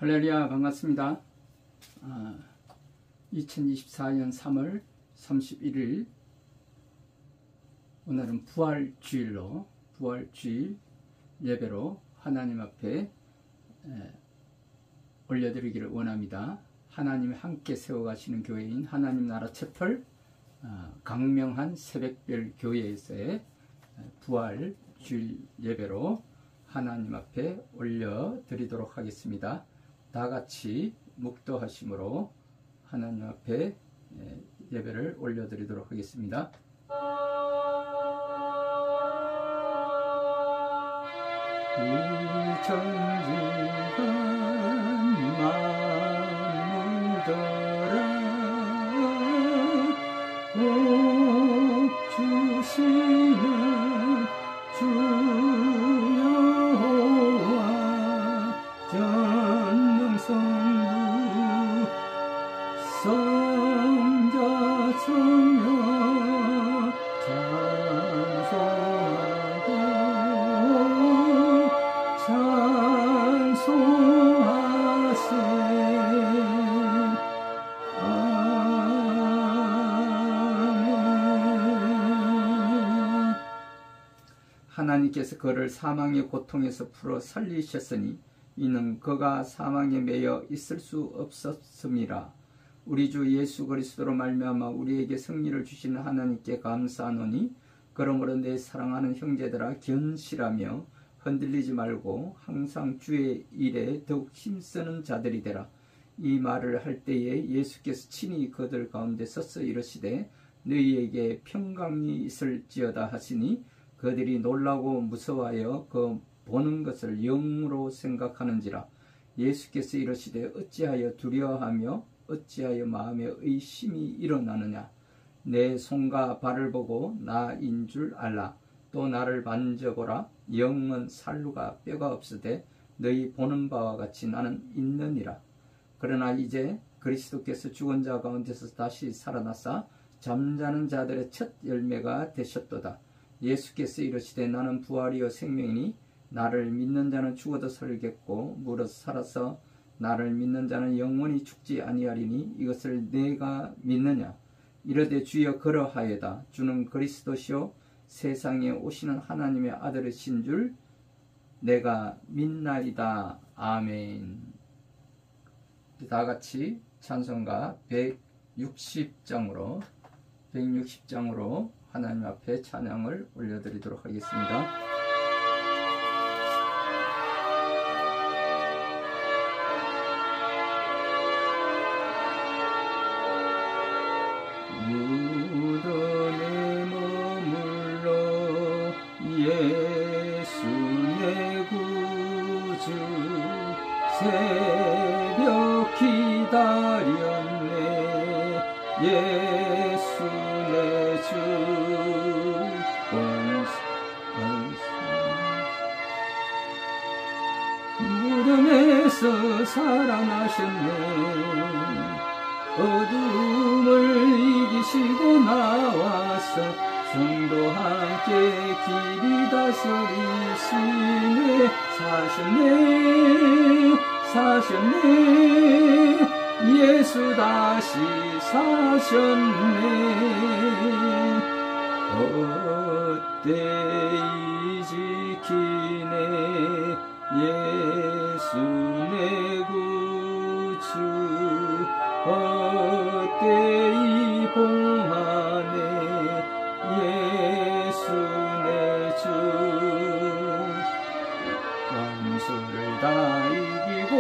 할렐루야, 반갑습니다. 2024년 3월 31일 오늘은 부활주일 예배로 하나님 앞에 올려드리기를 원합니다. 하나님이 함께 세워가시는 교회인 하나님 나라 채플 강명한 새벽별 교회에서의 부활주일 예배로 하나님 앞에 올려드리도록 하겠습니다. 다같이 묵도하심으로 하나님 앞에 예배를 올려드리도록 하겠습니다. 이 전지가 만물더라 복 주시는 주 성자 성녀 찬송하세. 아멘. 하나님께서 그를 사망의 고통에서 풀어 살리셨으니 이는 그가 사망에 매여 있을 수 없었음이라. 우리 주 예수 그리스도로 말미암아 우리에게 승리를 주시는 하나님께 감사하노니 그러므로 내 사랑하는 형제들아 견실하며 흔들리지 말고 항상 주의 일에 더욱 힘쓰는 자들이 되라. 이 말을 할 때에 예수께서 친히 그들 가운데 서서 이르시되 너희에게 평강이 있을지어다 하시니 그들이 놀라고 무서워하여 그 보는 것을 영으로 생각하는지라. 예수께서 이르시되 어찌하여 두려워하며 어찌하여 마음에 의심이 일어나느냐. 내 손과 발을 보고 나인 줄 알라. 또 나를 만져보라. 영은 살루가 뼈가 없으되 너희 보는 바와 같이 나는 있느니라. 그러나 이제 그리스도께서 죽은 자 가운데서 다시 살아나사 잠자는 자들의 첫 열매가 되셨도다. 예수께서 이르시되 나는 부활이요 생명이니 나를 믿는 자는 죽어도 살겠고 무릇 살아서 나를 믿는 자는 영원히 죽지 아니하리니 이것을 내가 믿느냐. 이르되 주여 그러하여다. 주는 그리스도시요 세상에 오시는 하나님의 아들이신 줄 내가 믿나이다. 아멘. 다같이 찬송가 160장으로 하나님 앞에 찬양을 올려드리도록 하겠습니다. 무덤에 머물러 예수 내 구주 새벽 기다렸네. 예수 내 주 무덤에서 살아나셨네. 어둠을 이기시고 나와서 성도 함께 길이 다스리시네. 사셨네. 예수 다시 사셨네. 헛되이 지키네. 예수 내 구주 헛되이 봉하네. 예수 내 주 원수를 다 이기고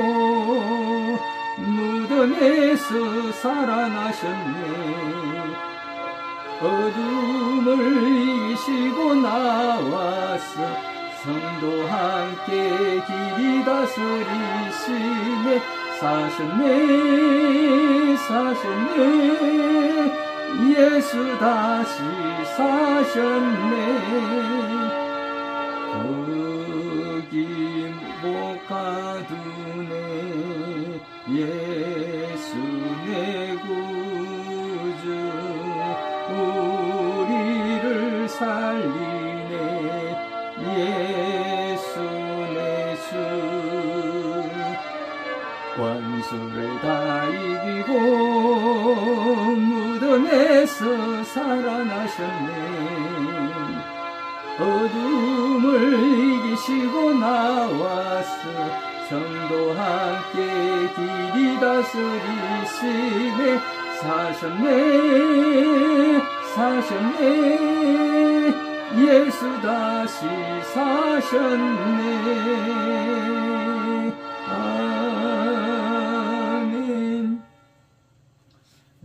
무덤에서 살아나셨네. 어둠을 이기시고 나와서 성도 함께 길이 다스리시네. 사셨네. 예수 다시 사셨네. 거기 못 가두네. 예수 내 구주 우리를 살리네. 예수 내 주 원수를 다 이기고 무덤에서 살아나셨네. 어둠을 이기시고 나와서 성도와 함께 길이 다스리시네. 사셨네 예수 다시 사셨네. 아멘.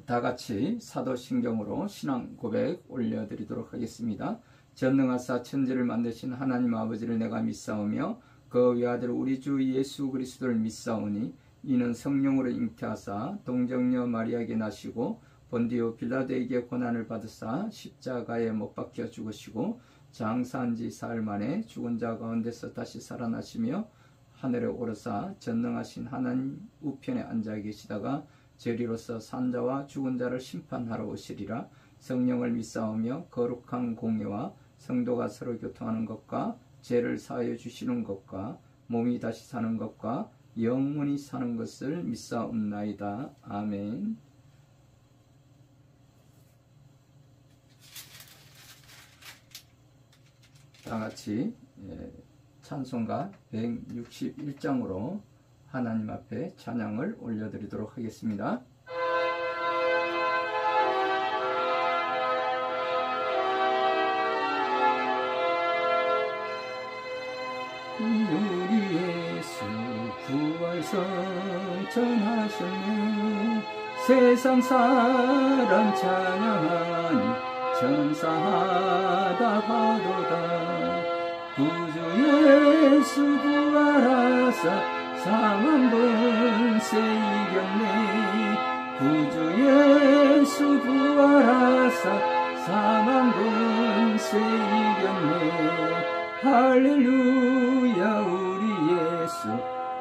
다같이 사도신경으로 신앙 고백 올려드리도록 하겠습니다. 전능하사 천지를 만드신 하나님 아버지를 내가 믿사오며 그 외아들 우리 주 예수 그리스도를 믿사오니 이는 성령으로 잉태하사 동정녀 마리아에게 나시고 본디오 빌라도에게 고난을 받으사 십자가에 못 박혀 죽으시고 장사한 지 사흘 만에 죽은 자 가운데서 다시 살아나시며 하늘에 오르사 전능하신 하나님 우편에 앉아 계시다가 저리로서 산자와 죽은 자를 심판하러 오시리라. 성령을 믿사오며 거룩한 공예와 성도가 서로 교통하는 것과 죄를 사하여 주시는 것과 몸이 다시 사는 것과 영원히 사는 것을 믿사옵나이다. 아멘. 다같이 찬송가 161장으로 하나님 앞에 찬양을 올려드리도록 하겠습니다. 우리 예수 부활성 전하셨네. 세상 사람 찬양하니 천사하다 하도다. 구주 예수 부활하사 사망 번세 이겼네. 구주 예수 부활하사 사망 번세 이겼네. 할렐루야 우리 예수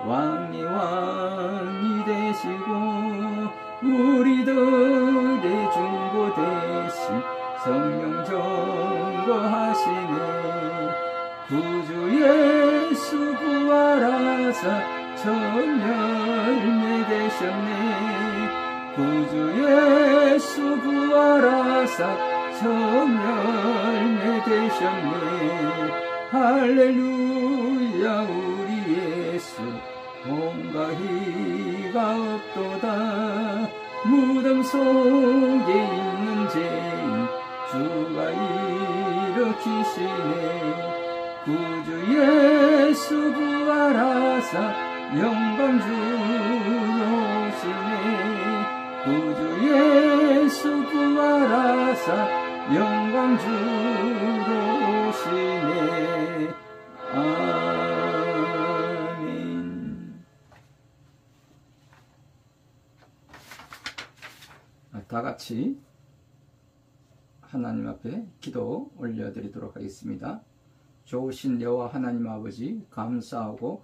왕이 왕이 되시고 우리들의 중보 대신 성령 전거하시네. 구주 예수 부활하사 천열매 되셨네. 구주 예수 부활하사 천열매 되셨네. 할렐루야 우리 예수 온갖 희가 없도다. 무덤 속에 있는 죄인 주가 일으키시네. 구주 예수 부활하사 영광 주로 오시네. 구주 예수 부활하사 영광 주로 오시네. 아멘. 다같이 하나님 앞에 기도 올려드리도록 하겠습니다. 좋으신 여호와 하나님 아버지, 감사하고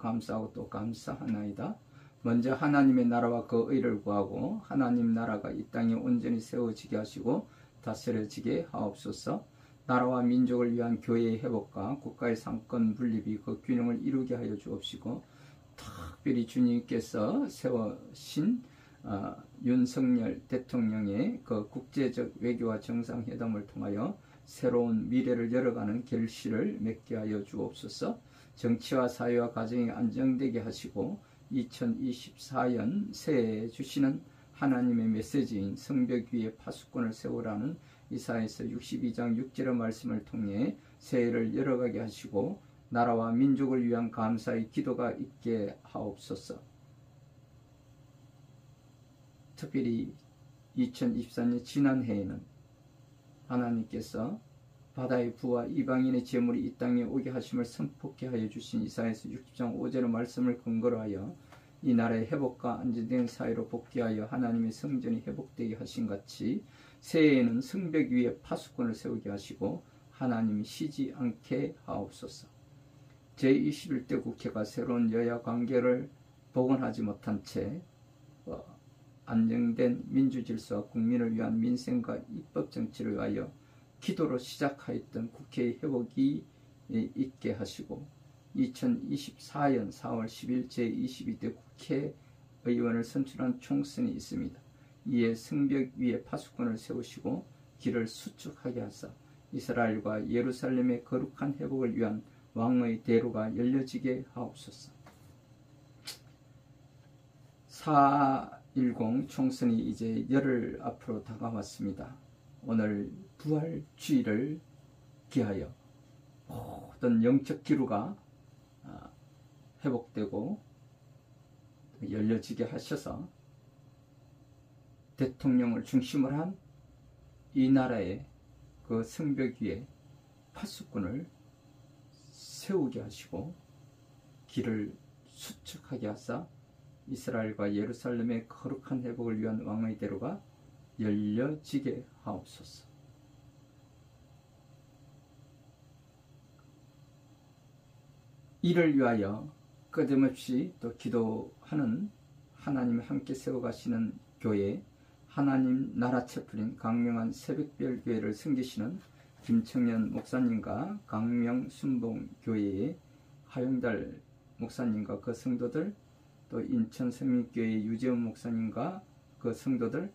또 감사하나이다. 먼저 하나님의 나라와 그 의를 구하고 하나님 나라가 이 땅에 온전히 세워지게 하시고 다스려지게 하옵소서. 나라와 민족을 위한 교회의 회복과 국가의 상권 분립이 그 균형을 이루게 하여 주옵시고, 특별히 주님께서 세우신 윤석열 대통령의 그 국제적 외교와 정상회담을 통하여 새로운 미래를 열어가는 결실을 맺게 하여 주옵소서. 정치와 사회와 가정이 안정되게 하시고 2024년 새해에 주시는 하나님의 메시지인 성벽 위에 파수꾼을 세우라는 이사야서 62장 6절의 말씀을 통해 새해를 열어가게 하시고 나라와 민족을 위한 감사의 기도가 있게 하옵소서. 특별히 2024년 지난해에는 하나님께서 바다의 부와 이방인의 재물이 이 땅에 오게 하심을 선포케 하여 주신 이사야서 60장 5절의 말씀을 근거로 하여 이 나라의 회복과 안정된 사회로 복귀하여 하나님의 성전이 회복되게 하신 같이 새해에는 성벽 위에 파수꾼을 세우게 하시고 하나님이 쉬지 않게 하옵소서. 제21대 국회가 새로운 여야 관계를 복원하지 못한 채 안정된 민주질서와 국민을 위한 민생과 입법정치를 위하여 기도로 시작하였던 국회의 회복이 있게 하시고 2024년 4월 10일 제22대 국회 의원을 선출한 총선이 있습니다. 이에 성벽 위에 파수꾼을 세우시고 길을 수축하게 하사 이스라엘과 예루살렘의 거룩한 회복을 위한 왕의 대로가 열려지게 하옵소서. 4.10 총선이 이제 열흘 앞으로 다가왔습니다. 오늘 부활주의를 기하여 모든 영적 기류가 회복되고 열려지게 하셔서 대통령을 중심으로 한 이 나라의 그 성벽 위에 파수꾼을 세우게 하시고 길을 수축하게 하사 이스라엘과 예루살렘의 거룩한 회복을 위한 왕의 대로가 열려지게 하옵소서. 이를 위하여 끊임없이 또 기도하는 하나님이 함께 세워가시는 교회, 하나님 나라 채플인 강명한 새벽별 교회를 섬기시는 김청년 목사님과 강명순봉교회의 하영달 목사님과 그 성도들, 또 인천생명교회 유재훈 목사님과 그 성도들,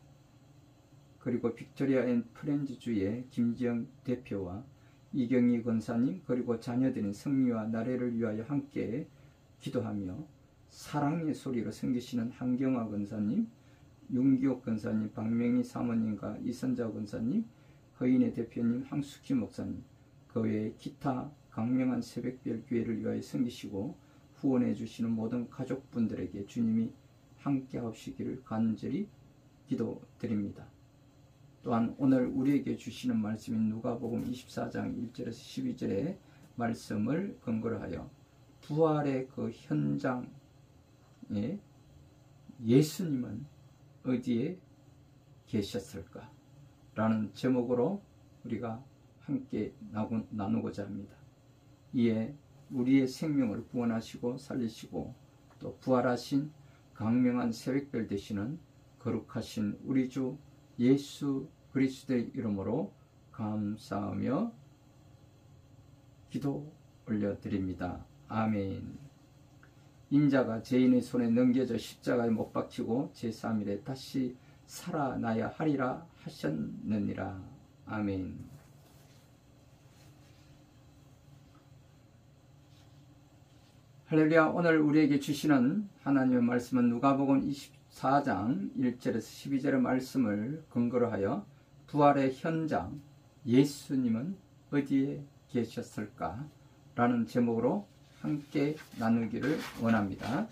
그리고 빅토리아 앤 프렌즈주의 김지영 대표와 이경희 권사님, 그리고 자녀들인 성미와 나래를 위하여 함께 기도하며 사랑의 소리로 섬기시는 한경화 권사님, 윤기옥 권사님, 박명희 사모님과 이선자 권사님, 허인의 대표님, 황숙희 목사님, 그 외에 기타 강명한 새벽별 교회를 위하여 섬기시고 후원해 주시는 모든 가족분들에게 주님이 함께 하시기를 간절히 기도드립니다. 또한 오늘 우리에게 주시는 말씀인 누가복음 24장 1절에서 12절의 말씀을 근거로 하여 부활의 그 현장에 예수님은 어디에 계셨을까? 라는 제목으로 우리가 함께 나누고자 합니다. 이에 우리의 생명을 구원하시고 살리시고 또 부활하신 강명한 새벽별 되시는 거룩하신 우리 주 예수 그리스도의 이름으로 감사하며 기도 올려드립니다. 아멘. 인자가 죄인의 손에 넘겨져 십자가에 못 박히고 제3일에 다시 살아나야 하리라 하셨느니라. 아멘. 할렐루야. 오늘 우리에게 주시는 하나님의 말씀은 누가복음 24장 1절에서 12절의 말씀을 근거로 하여 부활의 현장 예수님은 어디에 계셨을까? 라는 제목으로 함께 나누기를 원합니다.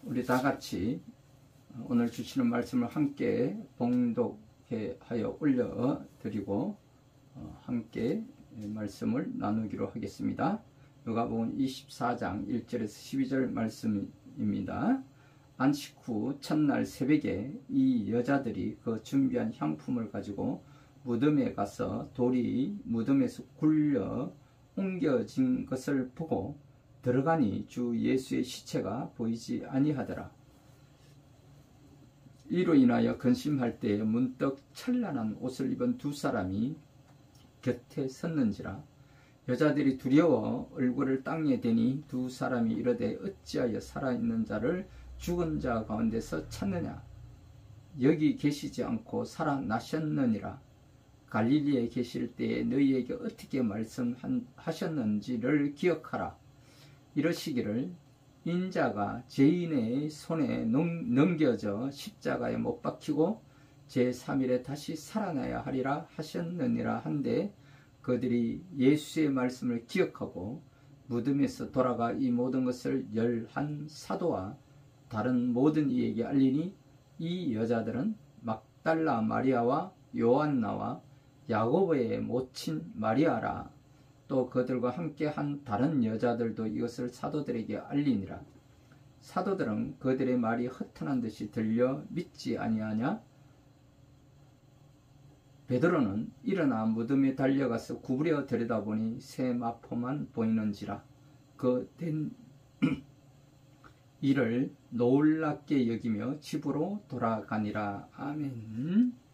우리 다 같이 오늘 주시는 말씀을 함께 봉독하여 올려드리고 함께 말씀을 나누기로 하겠습니다. 누가복음 24장 1절에서 12절 말씀입니다. 안식 후 첫날 새벽에 이 여자들이 그 준비한 향품을 가지고 무덤에 가서 돌이 무덤에서 굴려 옮겨진 것을 보고 들어가니 주 예수의 시체가 보이지 아니하더라. 이로 인하여 근심할 때에 문득 찬란한 옷을 입은 두 사람이 곁에 섰는지라. 여자들이 두려워 얼굴을 땅에 대니 두 사람이 이르되 어찌하여 살아있는 자를 죽은 자 가운데서 찾느냐? 여기 계시지 않고 살아나셨느니라. 갈릴리에 계실 때에 너희에게 어떻게 말씀하셨는지를 기억하라. 이러시기를 인자가 죄인의 손에 넘겨져 십자가에 못 박히고 제3일에 다시 살아나야 하리라 하셨느니라 한데 그들이 예수의 말씀을 기억하고 무덤에서 돌아가 이 모든 것을 11 사도와 다른 모든 이에게 알리니 이 여자들은 막달라 마리아와 요한나와 야고보의 모친 마리아라. 또 그들과 함께 한 다른 여자들도 이것을 사도들에게 알리니라. 사도들은 그들의 말이 허탄한 듯이 들려 믿지 아니하냐? 베드로는 일어나 무덤에 달려가서 구부려 들여다보니 새 마포만 보이는지라. 그 된 이를 놀랍게 여기며 집으로 돌아가니라. 아멘.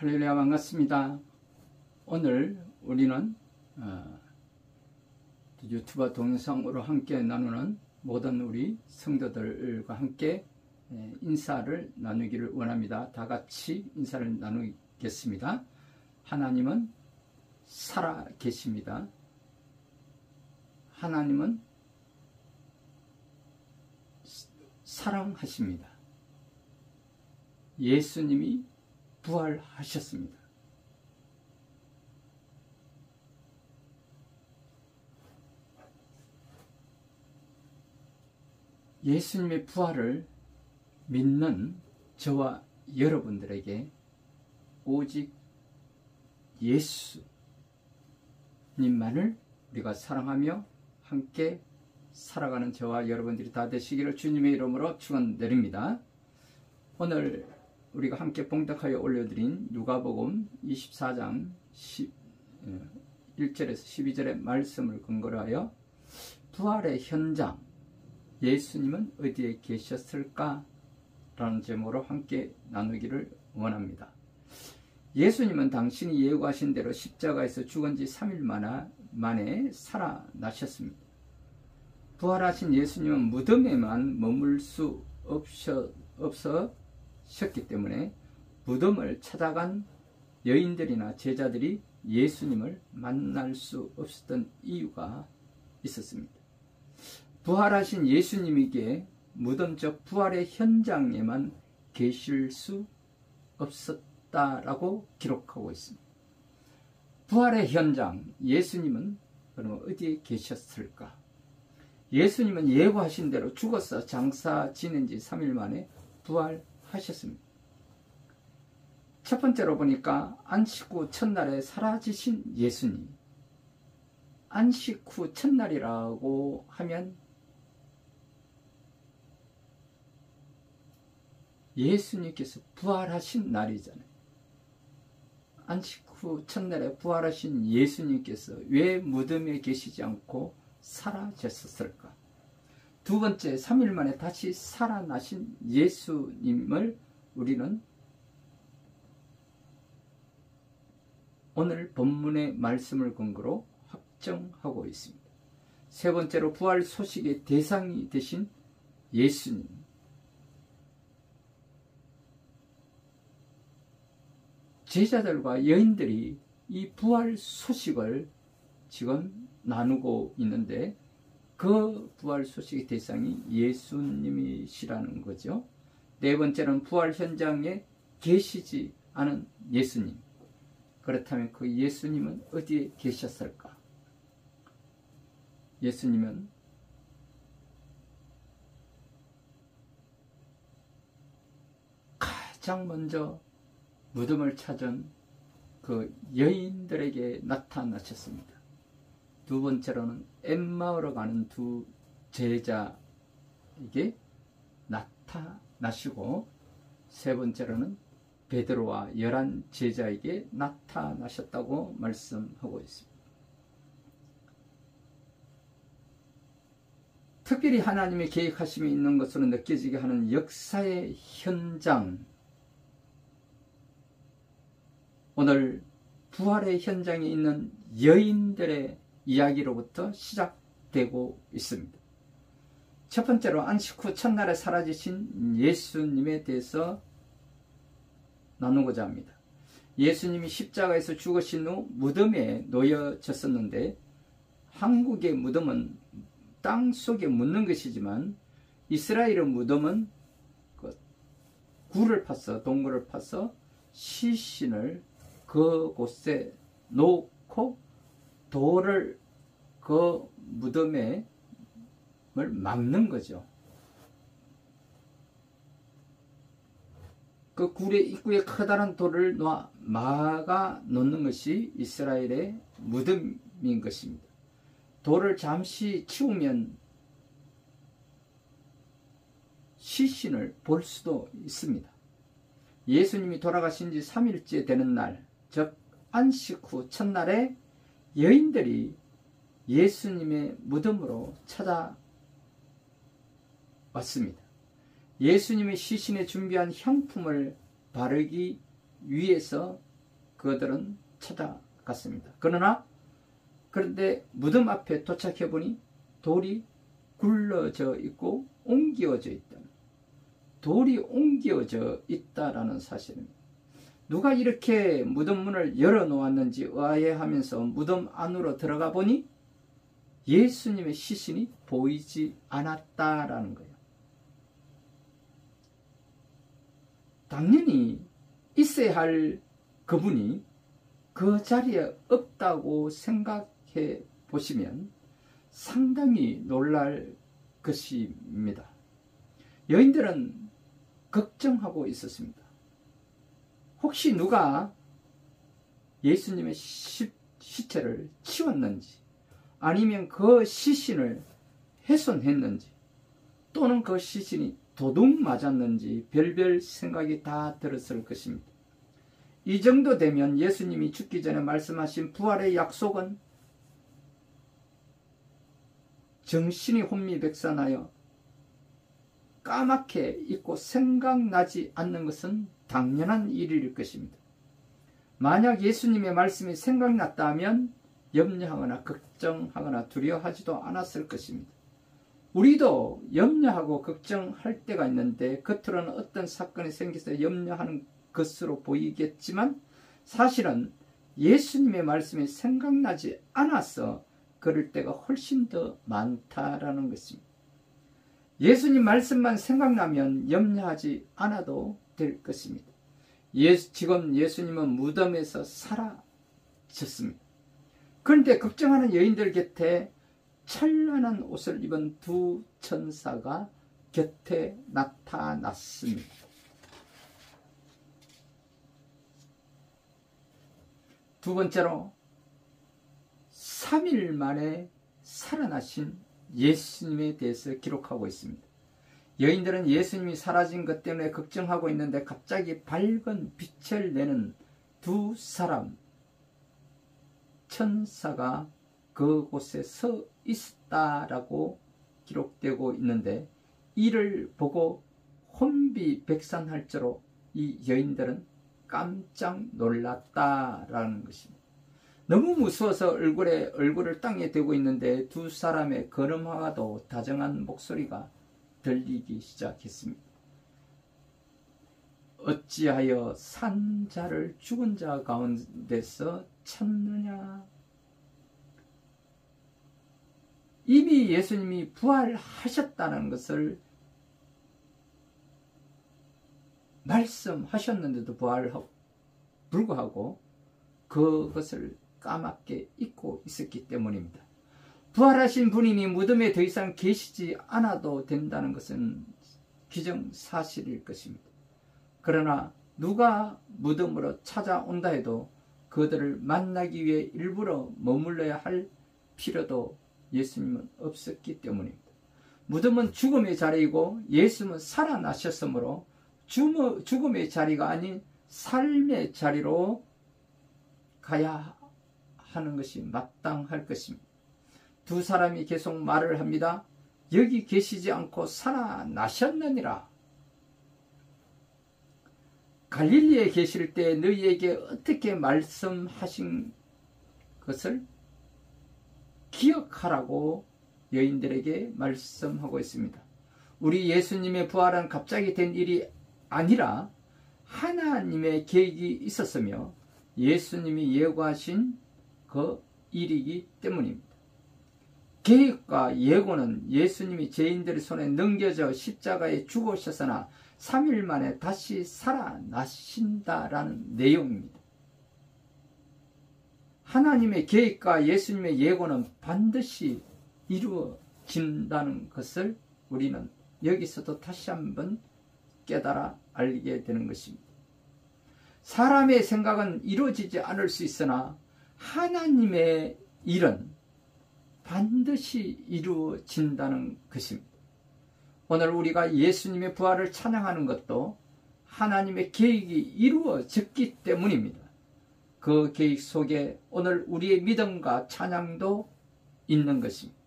할렐루야, 반갑습니다. 오늘 우리는 유튜브 동영상으로 함께 나누는 모든 우리 성도들과 함께 인사를 나누기를 원합니다. 다 같이 인사를 나누겠습니다. 하나님은 살아 계십니다. 하나님은 사랑하십니다. 예수님이 부활하셨습니다. 예수님의 부활을 믿는 저와 여러분들에게 오직 예수님만을 우리가 사랑하며 함께 살아가는 저와 여러분들이 다 되시기를 주님의 이름으로 축원드립니다. 오늘 우리가 함께 봉독하여 올려드린 누가복음 24장 1절에서 12절의 말씀을 근거로 하여 부활의 현장, 예수님은 어디에 계셨을까? 라는 제목으로 함께 나누기를 원합니다. 예수님은 당신이 예고하신 대로 십자가에서 죽은 지 3일 만에 살아나셨습니다. 부활하신 예수님은 무덤에만 머물 수 없으셨기 때문에 무덤을 찾아간 여인들이나 제자들이 예수님을 만날 수 없었던 이유가 있었습니다. 부활하신 예수님에게 무덤적 부활의 현장에만 계실 수 없었다라고 기록하고 있습니다. 부활의 현장, 예수님은 그러면 어디에 계셨을까? 예수님은 예고하신 대로 죽어서 장사 지낸 지 3일 만에 부활하셨습니다. 첫 번째로 보니까 안식 후 첫날에 사라지신 예수님. 안식 후 첫날이라고 하면 예수님께서 부활하신 날이잖아요. 안식 후 첫날에 부활하신 예수님께서 왜 무덤에 계시지 않고 사라졌을까? 두 번째, 3일 만에 다시 살아나신 예수님을 우리는 오늘 본문의 말씀을 근거로 확정하고 있습니다. 세 번째로 부활 소식의 대상이 되신 예수님. 제자들과 여인들이 이 부활 소식을 지금 나누고 있는데 그 부활 소식의 대상이 예수님이시라는 거죠. 네 번째는 부활 현장에 계시지 않은 예수님. 그렇다면 그 예수님은 어디에 계셨을까? 예수님은 가장 먼저 무덤을 찾은 그 여인들에게 나타나셨습니다. 두 번째로는 엠마오로 가는 두 제자에게 나타나시고 세 번째로는 베드로와 11 제자에게 나타나셨다고 말씀하고 있습니다. 특별히 하나님의 계획하심이 있는 것으로 느껴지게 하는 역사의 현장, 오늘 부활의 현장에 있는 여인들의 이야기로부터 시작되고 있습니다. 첫 번째로 안식 후 첫날에 사라지신 예수님에 대해서 나누고자 합니다. 예수님이 십자가에서 죽으신 후 무덤에 놓여졌었는데 한국의 무덤은 땅 속에 묻는 것이지만 이스라엘의 무덤은 굴을 파서 동굴을 파서 시신을 그곳에 놓고 돌을 그 무덤에 막는 거죠. 그 굴의 입구에 커다란 돌을 막아 놓는 것이 이스라엘의 무덤인 것입니다. 돌을 잠시 치우면 시신을 볼 수도 있습니다. 예수님이 돌아가신 지 3일째 되는 날, 즉 안식 후 첫날에 여인들이 예수님의 무덤으로 찾아왔습니다. 예수님의 시신에 준비한 향품을 바르기 위해서 그들은 찾아갔습니다. 그런데 무덤 앞에 도착해 보니 돌이 굴러져 있고 옮겨져 있다. 돌이 옮겨져 있다라는 사실입니다. 누가 이렇게 무덤 문을 열어놓았는지 의아해하면서 무덤 안으로 들어가 보니 예수님의 시신이 보이지 않았다라는 거예요. 당연히 있어야 할 그분이 그 자리에 없다고 생각해 보시면 상당히 놀랄 것입니다. 여인들은 걱정하고 있었습니다. 혹시 누가 예수님의 시체를 치웠는지, 아니면 그 시신을 훼손했는지, 또는 그 시신이 도둑 맞았는지 별별 생각이 다 들었을 것입니다. 이 정도 되면 예수님이 죽기 전에 말씀하신 부활의 약속은 정신이 혼미백산하여 까맣게 잊고 생각나지 않는 것은 당연한 일일 것입니다. 만약 예수님의 말씀이 생각났다면 염려하거나 걱정하거나 두려워하지도 않았을 것입니다. 우리도 염려하고 걱정할 때가 있는데 겉으로는 어떤 사건이 생겨서 염려하는 것으로 보이겠지만 사실은 예수님의 말씀이 생각나지 않아서 그럴 때가 훨씬 더 많다라는 것입니다. 예수님 말씀만 생각나면 염려하지 않아도 될 것입니다. 지금 예수님은 무덤에서 사라졌습니다. 그런데 걱정하는 여인들 곁에 찬란한 옷을 입은 두 천사가 곁에 나타났습니다. 두 번째로 3일 만에 살아나신 예수님에 대해서 기록하고 있습니다. 여인들은 예수님이 사라진 것 때문에 걱정하고 있는데 갑자기 밝은 빛을 내는 두 사람 천사가 그곳에 서 있었다라고 기록되고 있는데, 이를 보고 혼비백산할 저로 이 여인들은 깜짝 놀랐다라는 것입니다. 너무 무서워서 얼굴을 땅에 대고 있는데 두 사람의 걸음화도 다정한 목소리가 들리기 시작했습니다. 어찌하여 산 자를 죽은 자 가운데서 찾느냐? 이미 예수님이 부활하셨다는 것을 말씀하셨는데도 불구하고 그것을 까맣게 잊고 있었기 때문입니다. 부활하신 분이니 무덤에 더 이상 계시지 않아도 된다는 것은 기정사실일 것입니다. 그러나 누가 무덤으로 찾아온다 해도 그들을 만나기 위해 일부러 머물러야 할 필요도 예수님은 없었기 때문입니다. 무덤은 죽음의 자리이고 예수님은 살아나셨으므로 죽음의 자리가 아닌 삶의 자리로 가야 하는 것이 마땅할 것입니다. 두 사람이 계속 말을 합니다. 여기 계시지 않고 살아나셨느니라. 갈릴리에 계실 때 너희에게 어떻게 말씀하신 것을 기억하라고 여인들에게 말씀하고 있습니다. 우리 예수님의 부활은 갑자기 된 일이 아니라 하나님의 계획이 있었으며 예수님이 예고하신 그 일이기 때문입니다. 계획과 예고는 예수님이 죄인들의 손에 넘겨져 십자가에 죽으셨으나 3일 만에 다시 살아나신다라는 내용입니다. 하나님의 계획과 예수님의 예고는 반드시 이루어진다는 것을 우리는 여기서도 다시 한번 깨달아 알게 되는 것입니다. 사람의 생각은 이루어지지 않을 수 있으나 하나님의 일은 반드시 이루어진다는 것입니다. 오늘 우리가 예수님의 부활을 찬양하는 것도 하나님의 계획이 이루어졌기 때문입니다. 그 계획 속에 오늘 우리의 믿음과 찬양도 있는 것입니다.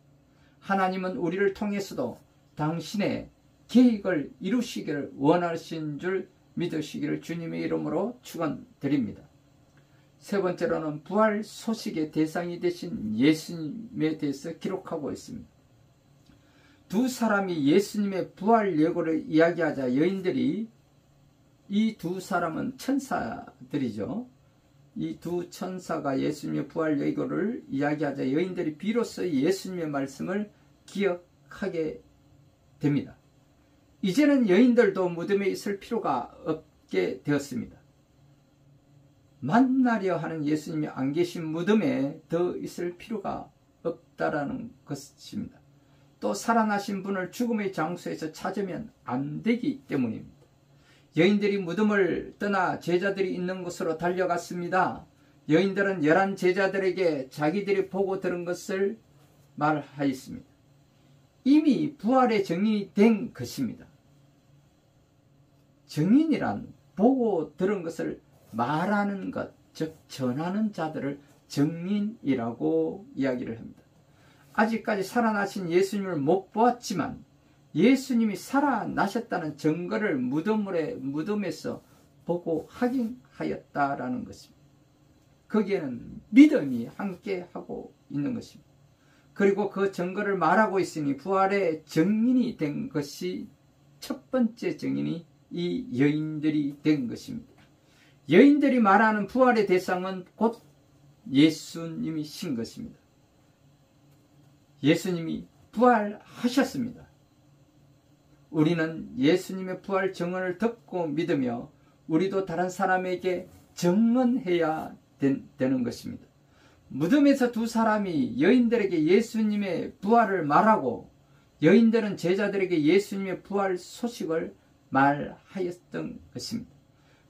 하나님은 우리를 통해서도 당신의 계획을 이루시기를 원하신 줄 믿으시기를 주님의 이름으로 축원드립니다. 세 번째로는 부활 소식의 대상이 되신 예수님에 대해서 기록하고 있습니다. 두 사람이 예수님의 부활 예고를 이야기하자 여인들이, 이 두 사람은 천사들이죠. 이 두 천사가 예수님의 부활 예고를 이야기하자 여인들이 비로소 예수님의 말씀을 기억하게 됩니다. 이제는 여인들도 무덤에 있을 필요가 없게 되었습니다. 만나려 하는 예수님이 안 계신 무덤에 더 있을 필요가 없다라는 것입니다. 또 살아나신 분을 죽음의 장소에서 찾으면 안 되기 때문입니다. 여인들이 무덤을 떠나 제자들이 있는 곳으로 달려갔습니다. 여인들은 11 제자들에게 자기들이 보고 들은 것을 말하였습니다. 이미 부활의 증인이 된 것입니다. 증인이란 보고 들은 것을 말하는 것, 즉 전하는 자들을 증인이라고 이야기를 합니다. 아직까지 살아나신 예수님을 못 보았지만 예수님이 살아나셨다는 증거를 무덤에서 보고 확인하였다라는 것입니다. 거기에는 믿음이 함께하고 있는 것입니다. 그리고 그 증거를 말하고 있으니 부활의 증인이 된 것이, 첫 번째 증인이 이 여인들이 된 것입니다. 여인들이 말하는 부활의 대상은 곧 예수님이신 것입니다. 예수님이 부활하셨습니다. 우리는 예수님의 부활 증언을 듣고 믿으며 우리도 다른 사람에게 증언해야 되는 것입니다. 무덤에서 두 사람이 여인들에게 예수님의 부활을 말하고 여인들은 제자들에게 예수님의 부활 소식을 말하였던 것입니다.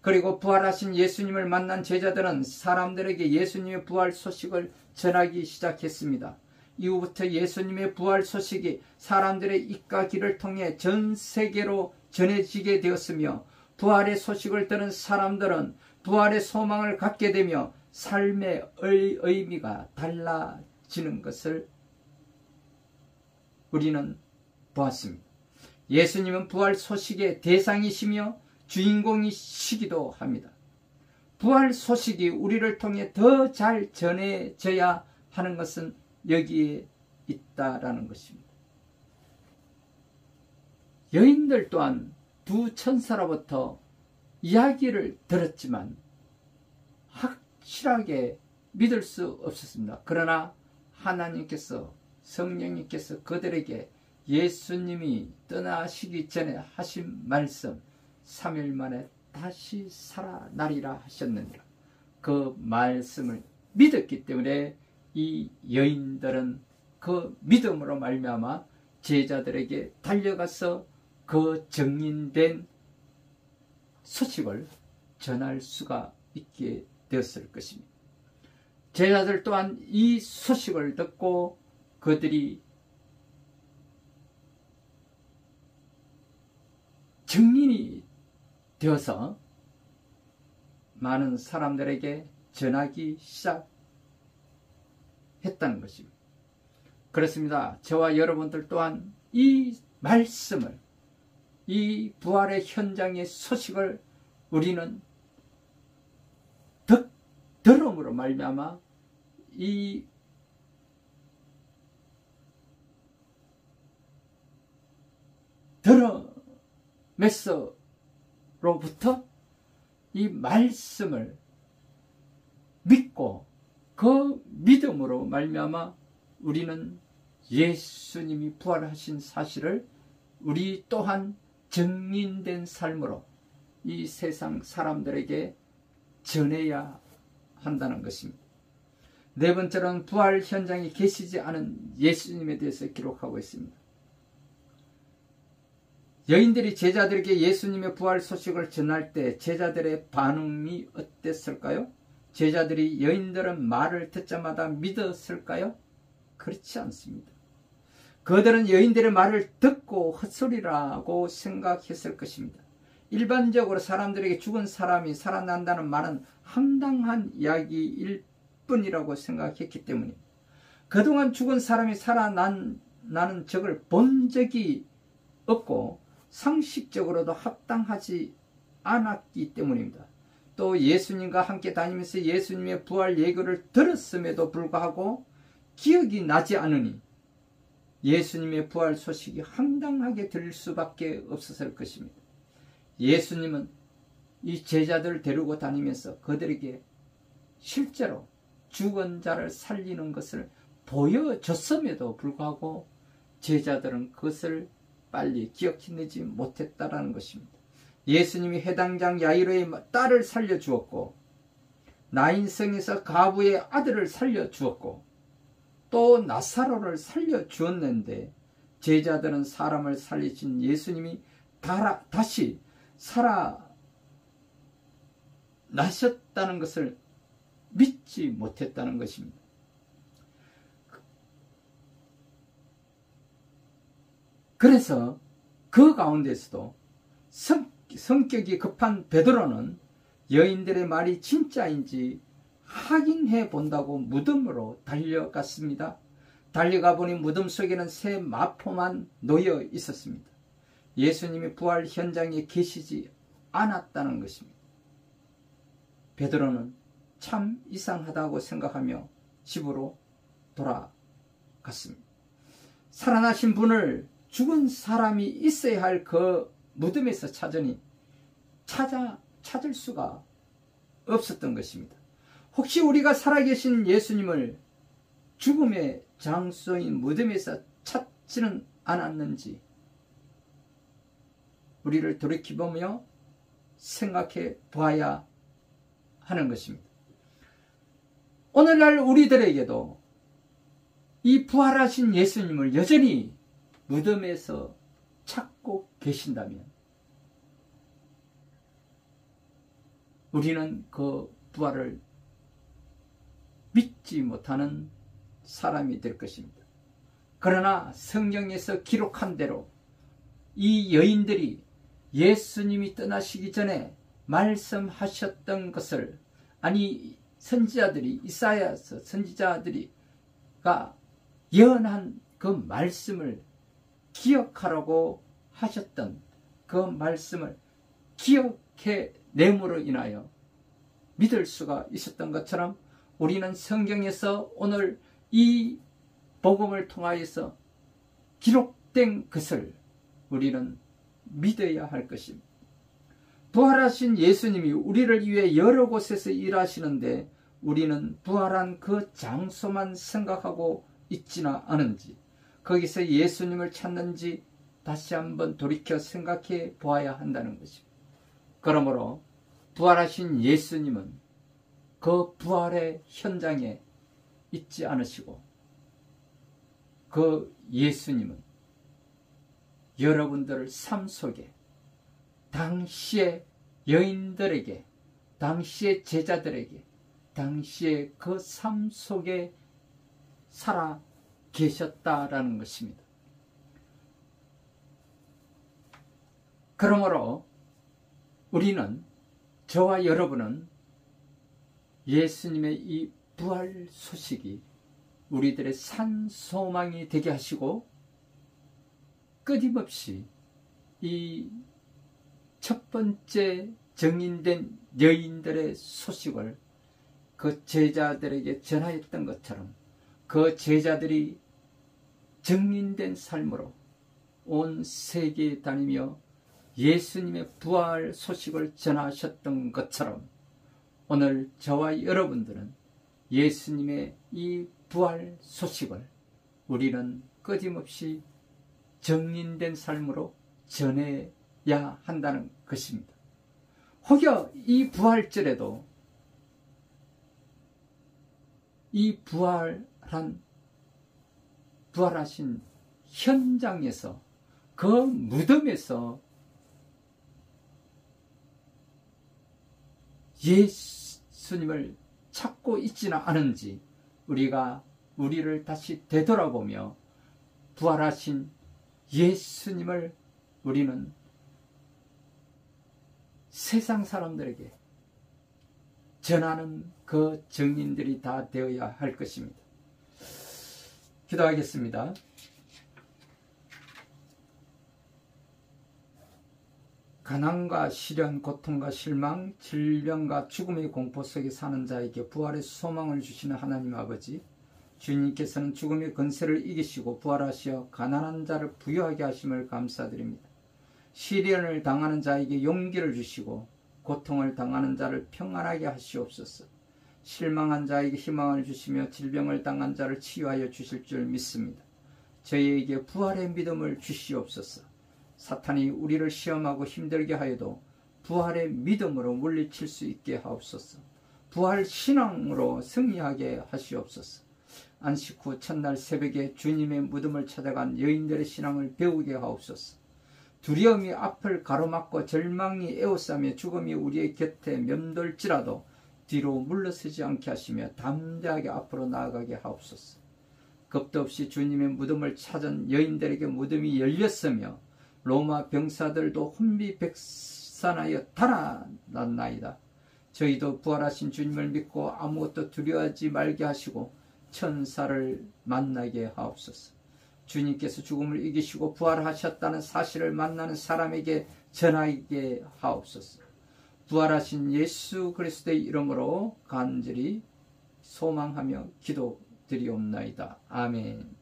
그리고 부활하신 예수님을 만난 제자들은 사람들에게 예수님의 부활 소식을 전하기 시작했습니다. 이후부터 예수님의 부활 소식이 사람들의 입과 귀를 통해 전 세계로 전해지게 되었으며 부활의 소식을 들은 사람들은 부활의 소망을 갖게 되며 삶의 의미가 달라지는 것을 우리는 보았습니다. 예수님은 부활 소식의 대상이시며 주인공이시기도 합니다. 부활 소식이 우리를 통해 더 잘 전해져야 하는 것은 여기에 있다라는 것입니다. 여인들 또한 두 천사로부터 이야기를 들었지만 확실하게 믿을 수 없었습니다. 그러나 하나님께서, 성령님께서 그들에게 예수님이 떠나시기 전에 하신 말씀, 3일 만에 다시 살아나리라 하셨느니라. 그 말씀을 믿었기 때문에 이 여인들은 그 믿음으로 말미암아 제자들에게 달려가서 그 증인된 소식을 전할 수가 있게 되었을 것입니다. 제자들 또한 이 소식을 듣고 그들이 증인이 되어서 많은 사람들에게 전하기 시작했다는 것입니다. 그렇습니다. 저와 여러분들 또한 이 말씀을, 이 부활의 현장의 소식을 우리는 들음으로 말미암아 이 들음에서로부터 이 말씀을 믿고 그 믿음으로 말미암아 우리는 예수님이 부활하신 사실을 우리 또한 증인된 삶으로 이 세상 사람들에게 전해야 한다는 것입니다. 네 번째로는 부활 현장에 계시지 않은 예수님에 대해서 기록하고 있습니다. 여인들이 제자들에게 예수님의 부활 소식을 전할 때 제자들의 반응이 어땠을까요? 제자들이 여인들은 말을 듣자마자 믿었을까요? 그렇지 않습니다. 그들은 여인들의 말을 듣고 헛소리라고 생각했을 것입니다. 일반적으로 사람들에게 죽은 사람이 살아난다는 말은 황당한 이야기일 뿐이라고 생각했기 때문입니다. 그동안 죽은 사람이 살아나는 적을 본 적이 없고 상식적으로도 합당하지 않았기 때문입니다. 또 예수님과 함께 다니면서 예수님의 부활 예고를 들었음에도 불구하고 기억이 나지 않으니 예수님의 부활 소식이 황당하게 들릴 수밖에 없었을 것입니다. 예수님은 이 제자들을 데리고 다니면서 그들에게 실제로 죽은 자를 살리는 것을 보여줬음에도 불구하고 제자들은 그것을 빨리 기억해내지 못했다라는 것입니다. 예수님이 해당장 야이로의 딸을 살려주었고 나인성에서 가부의 아들을 살려주었고 또 나사로를 살려주었는데 제자들은 사람을 살리신 예수님이 다시 살아나셨다는 것을 믿지 못했다는 것입니다. 그래서 그 가운데서도 성격이 급한 베드로는 여인들의 말이 진짜인지 확인해 본다고 무덤으로 달려갔습니다. 달려가 보니 무덤 속에는 새 마포만 놓여 있었습니다. 예수님이 부활 현장에 계시지 않았다는 것입니다. 베드로는 참 이상하다고 생각하며 집으로 돌아갔습니다. 살아나신 분을 죽은 사람이 있어야 할 그 무덤에서 찾으니 찾을 수가 없었던 것입니다. 혹시 우리가 살아계신 예수님을 죽음의 장소인 무덤에서 찾지는 않았는지 우리를 돌이켜보며 생각해 보아야 하는 것입니다. 오늘날 우리들에게도 이 부활하신 예수님을 여전히 무덤에서 찾고 계신다면 우리는 그 부활을 믿지 못하는 사람이 될 것입니다. 그러나 성경에서 기록한 대로 이 여인들이 예수님이 떠나시기 전에 말씀하셨던 것을 선지자들이 이사야서 선지자들이가 예언한 그 말씀을 기억하라고 하셨던 그 말씀을 기억해 내므로 인하여 믿을 수가 있었던 것처럼 우리는 성경에서 오늘 이 복음을 통하여서 기록된 것을 우리는 믿어야 할 것입니다. 부활하신 예수님이 우리를 위해 여러 곳에서 일하시는데 우리는 부활한 그 장소만 생각하고 있지나 않은지 거기서 예수님을 찾는지 다시 한번 돌이켜 생각해 보아야 한다는 것입니다. 그러므로 부활하신 예수님은 그 부활의 현장에 있지 않으시고 그 예수님은 여러분들의 삶 속에 당시의 여인들에게 당시의 제자들에게 당시의 그 삶 속에 살아 계셨다라는 것입니다. 그러므로 우리는 저와 여러분은 예수님의 이 부활 소식이 우리들의 산 소망이 되게 하시고 끊임없이 이 첫 번째 증인된 여인들의 소식을 그 제자들에게 전하였던 것처럼 그 제자들이 증인된 삶으로 온 세계에 다니며 예수님의 부활 소식을 전하셨던 것처럼 오늘 저와 여러분들은 예수님의 이 부활 소식을 우리는 끊임없이 증인된 삶으로 전해야 한다는 것입니다. 혹여 이 부활절에도 이 부활하신 현장에서 그 무덤에서 예수님을 찾고 있지는 않은지 우리를 다시 되돌아보며 부활하신 예수님을 우리는 세상 사람들에게 전하는 그 증인들이 다 되어야 할 것입니다. 기도하겠습니다. 가난과 시련, 고통과 실망, 질병과 죽음의 공포 속에 사는 자에게 부활의 소망을 주시는 하나님 아버지, 주님께서는 죽음의 권세를 이기시고 부활하시어 가난한 자를 부유하게 하심을 감사드립니다. 시련을 당하는 자에게 용기를 주시고 고통을 당하는 자를 평안하게 하시옵소서. 실망한 자에게 희망을 주시며 질병을 당한 자를 치유하여 주실 줄 믿습니다. 저희에게 부활의 믿음을 주시옵소서. 사탄이 우리를 시험하고 힘들게 하여도 부활의 믿음으로 물리칠 수 있게 하옵소서. 부활 신앙으로 승리하게 하시옵소서. 안식 후 첫날 새벽에 주님의 무덤을 찾아간 여인들의 신앙을 배우게 하옵소서. 두려움이 앞을 가로막고 절망이 에워싸며 죽음이 우리의 곁에 맴돌지라도 뒤로 물러서지 않게 하시며 담대하게 앞으로 나아가게 하옵소서. 겁도 없이 주님의 무덤을 찾은 여인들에게 무덤이 열렸으며 로마 병사들도 혼비백산하여 달아났나이다. 저희도 부활하신 주님을 믿고 아무것도 두려워하지 말게 하시고 천사를 만나게 하옵소서. 주님께서 죽음을 이기시고 부활하셨다는 사실을 만나는 사람에게 전하게 하옵소서. 부활하신 예수 그리스도의 이름으로 간절히 소망하며 기도드리옵나이다. 아멘.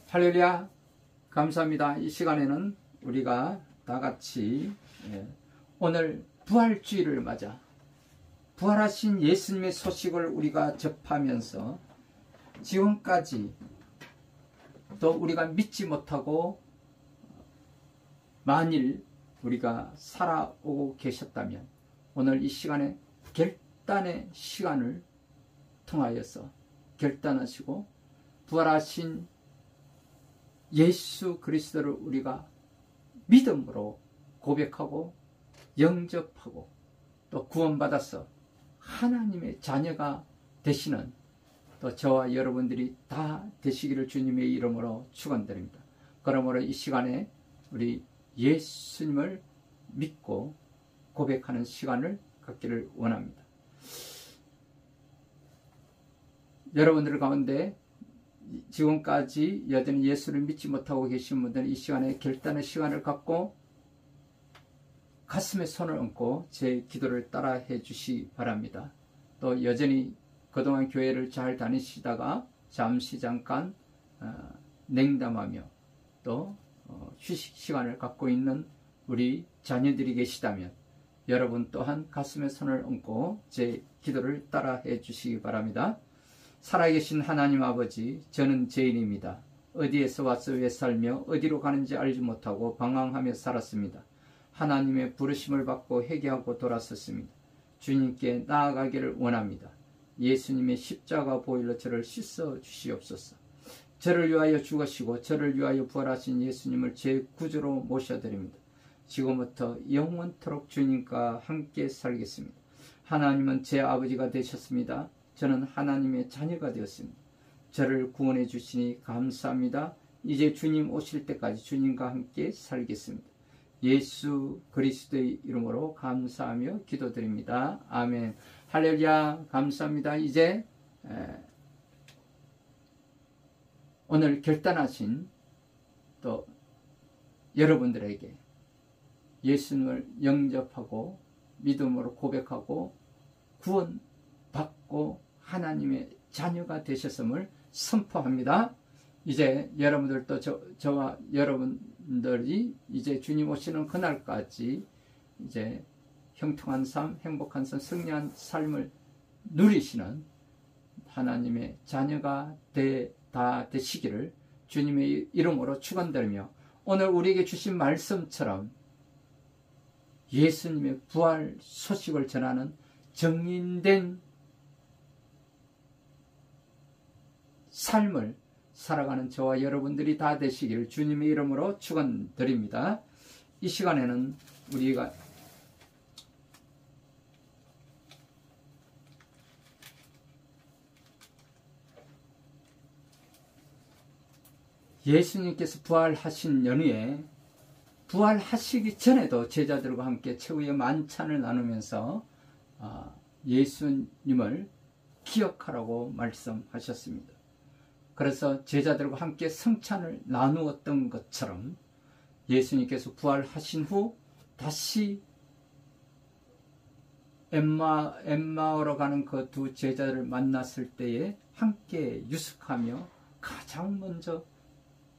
할렐루야. 감사합니다. 이 시간에는 우리가 다 같이 오늘 부활주의를 맞아 부활하신 예수님의 소식을 우리가 접하면서 지금까지 또 우리가 믿지 못하고 만일 우리가 살아오고 계셨다면 오늘 이 시간에 결단의 시간을 통하여서 결단하시고 부활하신 예수 그리스도를 우리가 믿음으로 고백하고 영접하고 또 구원받아서 하나님의 자녀가 되시는 또 저와 여러분들이 다 되시기를 주님의 이름으로 축원드립니다. 그러므로 이 시간에 우리 예수님을 믿고 고백하는 시간을 갖기를 원합니다. 여러분들 가운데 지금까지 여전히 예수를 믿지 못하고 계신 분들은 이 시간에 결단의 시간을 갖고 가슴에 손을 얹고 제 기도를 따라해 주시기 바랍니다. 또 여전히 그동안 교회를 잘 다니시다가 잠시 잠깐 냉담하며 또 휴식 시간을 갖고 있는 우리 자녀들이 계시다면 여러분 또한 가슴에 손을 얹고 제 기도를 따라해 주시기 바랍니다. 살아계신 하나님 아버지, 저는 죄인입니다. 어디에서 와서 왜 살며 어디로 가는지 알지 못하고 방황하며 살았습니다. 하나님의 부르심을 받고 회개하고 돌아섰습니다. 주님께 나아가기를 원합니다. 예수님의 십자가 보혈로 저를 씻어 주시옵소서. 저를 위하여 죽으시고 저를 위하여 부활하신 예수님을 제 구주로 모셔드립니다. 지금부터 영원토록 주님과 함께 살겠습니다. 하나님은 제 아버지가 되셨습니다. 저는 하나님의 자녀가 되었습니다. 저를 구원해 주시니 감사합니다. 이제 주님 오실 때까지 주님과 함께 살겠습니다. 예수 그리스도의 이름으로 감사하며 기도드립니다. 아멘. 할렐루야. 감사합니다. 이제 오늘 결단하신 또 여러분들에게 예수님을 영접하고 믿음으로 고백하고 구원받고 하나님의 자녀가 되셨음을 선포합니다. 이제 여러분들도 저와 여러분들이 이제 주님 오시는 그날까지 이제 형통한 삶, 행복한 삶, 승리한 삶을 누리시는 하나님의 자녀가 다 되시기를 주님의 이름으로 축원드리며 오늘 우리에게 주신 말씀처럼 예수님의 부활 소식을 전하는 정인된 삶을 살아가는 저와 여러분들이 다 되시기를 주님의 이름으로 축원드립니다. 이 시간에는 우리가 예수님께서 부활하신 연후에 부활하시기 전에도 제자들과 함께 최후의 만찬을 나누면서 예수님을 기억하라고 말씀하셨습니다. 그래서 제자들과 함께 성찬을 나누었던 것처럼 예수님께서 부활하신 후 다시 엠마오로 가는 그 두 제자를 만났을 때에 함께 유숙하며 가장 먼저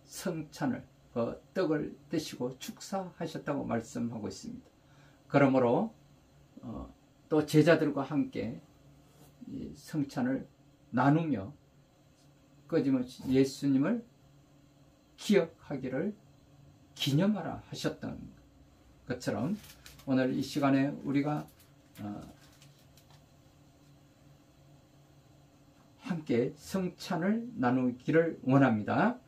성찬을 떡을 드시고 축사하셨다고 말씀하고 있습니다. 그러므로 또 제자들과 함께 이 성찬을 나누며 끊임없이 예수님을 기억하기를 기념하라 하셨던 것처럼 오늘 이 시간에 우리가 함께 성찬을 나누기를 원합니다.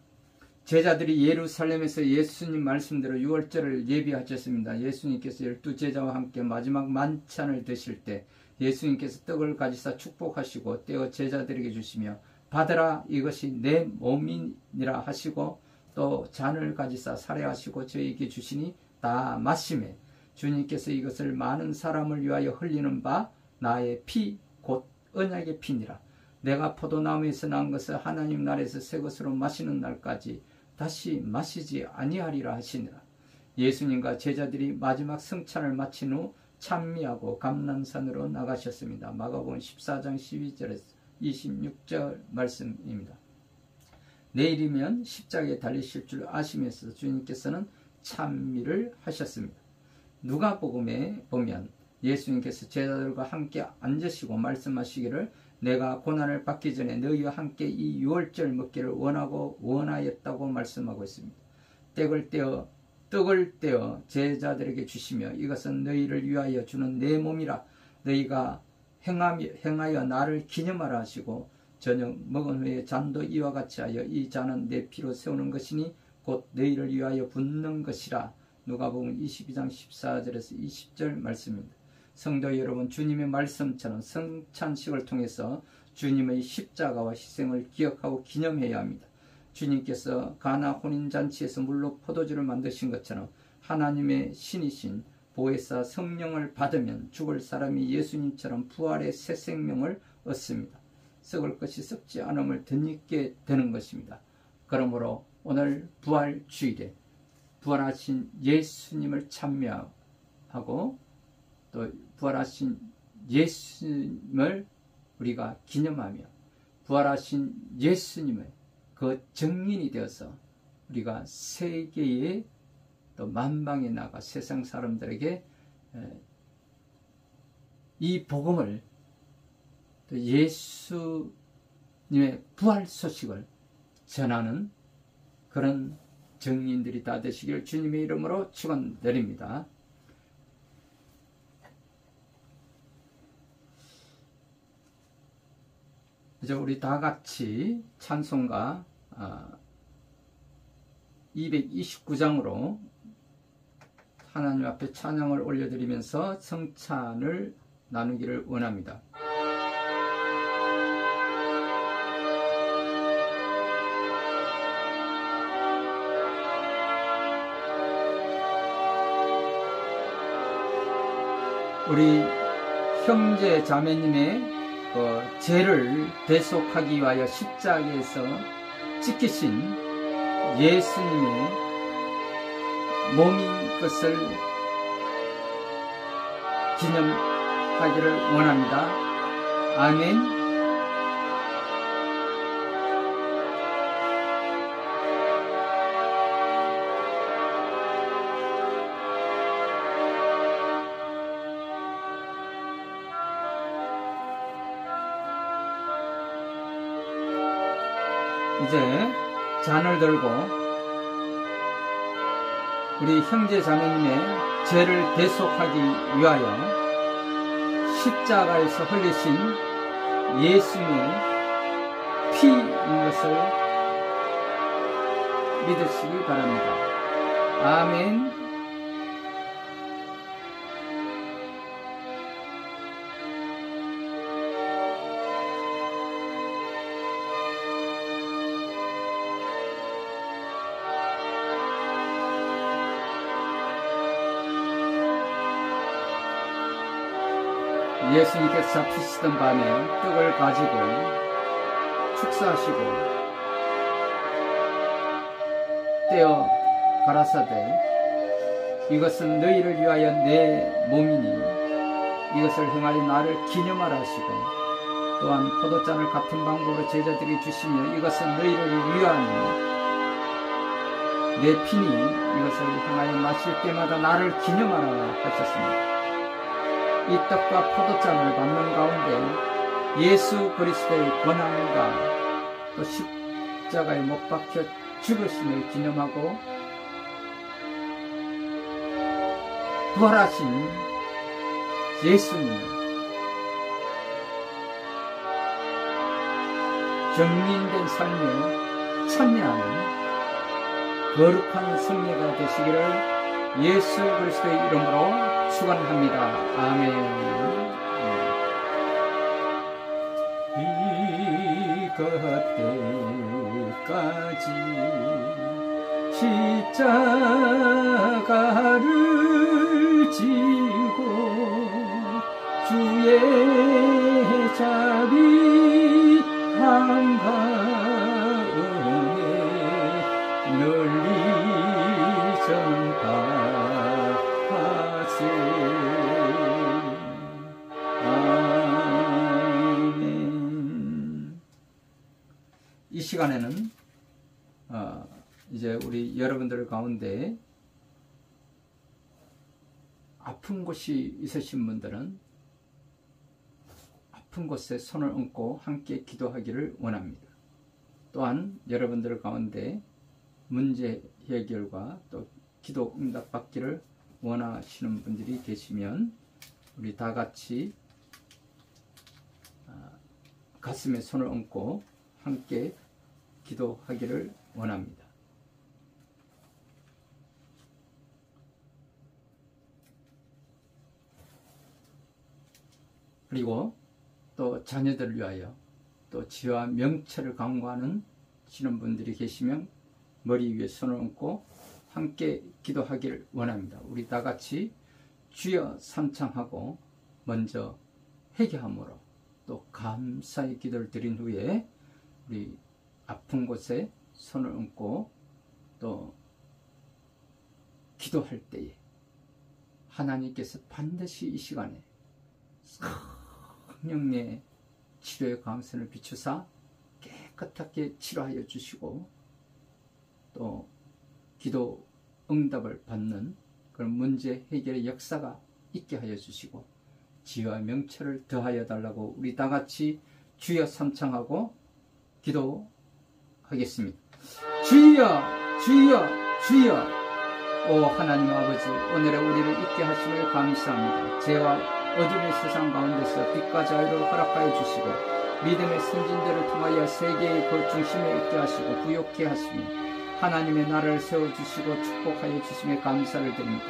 제자들이 예루살렘에서 예수님 말씀대로 유월절을 예비하셨습니다. 예수님께서 12제자와 함께 마지막 만찬을 드실 때 예수님께서 떡을 가지사 축복하시고 떼어 제자들에게 주시며 받으라 이것이 내 몸이니라 하시고 또 잔을 가지사 살해하시고 저희에게 주시니 다 마시매 주님께서 이것을 많은 사람을 위하여 흘리는 바 나의 피 곧 언약의 피니라. 내가 포도나무에서 난 것을 하나님 나라에서 새 것으로 마시는 날까지 다시 마시지 아니하리라 하시니라. 예수님과 제자들이 마지막 성찬을 마친 후 찬미하고 감람산으로 나가셨습니다. 마가복음 14장 12절에서 26절 말씀입니다. 내일이면 십자가에 달리실 줄 아시면서 주님께서는 찬미를 하셨습니다. 누가복음에 보면 예수님께서 제자들과 함께 앉으시고 말씀하시기를 내가 고난을 받기 전에 너희와 함께 이 유월절 먹기를 원하였다고 말씀하고 있습니다. 떡을 떼어 제자들에게 주시며 이것은 너희를 위하여 주는 내 몸이라 너희가 행하여 나를 기념하라 하시고 저녁 먹은 후에 잔도 이와 같이 하여 이 잔은 내 피로 세우는 것이니 곧 너희를 위하여 붓는 것이라. 누가복음 22장 14절에서 20절 말씀입니다. 성도 여러분, 주님의 말씀처럼 성찬식을 통해서 주님의 십자가와 희생을 기억하고 기념해야 합니다. 주님께서 가나 혼인잔치에서 물로 포도주를 만드신 것처럼 하나님의 신이신 보혜사 성령을 받으면 죽을 사람이 예수님처럼 부활의 새 생명을 얻습니다. 썩을 것이 썩지 않음을 덧입게 되는 것입니다. 그러므로 오늘 부활 주일에 부활하신 예수님을 찬미하고 또 부활하신 예수님을 우리가 기념하며 부활하신 예수님의 그 증인이 되어서 우리가 세계에 또 만방에 나가 세상 사람들에게 이 복음을 또 예수님의 부활 소식을 전하는 그런 증인들이 다 되시길 주님의 이름으로 축원드립니다. 이제 우리 다 같이 찬송가 229장으로 하나님 앞에 찬양을 올려드리면서 성찬을 나누기를 원합니다. 우리 형제 자매님의 죄를 대속하기 위하여 십자가에서 지키신 예수님의 몸인 것을 기념하기를 원합니다. 아멘. 이제 잔을 들고 우리 형제 자매님의 죄를 대속하기 위하여 십자가에서 흘리신 예수님의 피인 것을 믿으시기 바랍니다. 아멘. 예수님께서 잡히시던 밤에 떡을 가지고 축사하시고 떼어 가라사대 이것은 너희를 위하여 내 몸이니 이것을 행하여 나를 기념하라 하시고 또한 포도잔을 같은 방법으로 제자들에게 주시며 이것은 너희를 위하니 내 피니 이것을 행하여 마실 때마다 나를 기념하라 하셨습니다. 이 떡과 포도잔을 받는 가운데 예수 그리스도의 고난과 또 십자가에 못 박혀 죽으심을 기념하고 부활하신 예수님 정리된 삶에 참여하는 거룩한 성례가 되시기를 예수 그리스도의 이름으로 축원합니다. 아멘. 이것 때까지 십자가를 지고 주의 자비 한가운데 널리 전파하세. 아멘. 이 시간에는 이제 우리 여러분들 가운데 아픈 곳이 있으신 분들은 아픈 곳에 손을 얹고 함께 기도하기를 원합니다. 또한 여러분들 가운데 문제 해결과 또 기도 응답 받기를 원하시는 분들이 계시면 우리 다 같이 가슴에 손을 얹고 함께 기도하기를 원합니다. 그리고 또 자녀들을 위하여 또 지와 명철을 강구하는 시는 분들이 계시면 머리 위에 손을 얹고 함께 기도하기를 원합니다. 우리 다 같이 주여 삼창하고 먼저 회개함으로 또 감사의 기도를 드린 후에 우리 아픈 곳에 손을 얹고 또 기도할 때에 하나님께서 반드시 이 시간에 성령의 치료의 광선을 비추사 깨끗하게 치료하여 주시고 또 기도 응답을 받는 그런 문제 해결의 역사가 있게 하여 주시고 지혜와 명철을 더하여 달라고 우리 다 같이 주여 삼창하고 기도하겠습니다. 주여 주여 주여. 오 하나님 아버지, 오늘의 우리를 있게 하심을 감사합니다. 죄와 어둠의 세상 가운데서 빛과 자유를 허락하여 주시고 믿음의 선진들을 통하여 세계의 그 중심에 있게 하시고 부욕케 하시며 하나님의 나라를 세워주시고 축복하여 주심에 감사를 드립니다.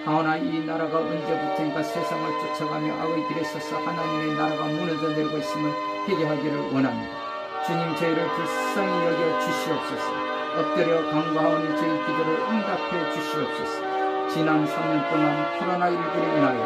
하오나 이 나라가 언제부터인가 세상을 쫓아가며 악의 길에 서서 하나님의 나라가 무너져 내리고 있음을 회개하기를 원합니다. 주님, 저희를 불쌍히 여겨 주시옵소서. 엎드려 간구하오니 저희 기도를 응답해 주시옵소서. 지난 3년 동안 코로나19로 인하여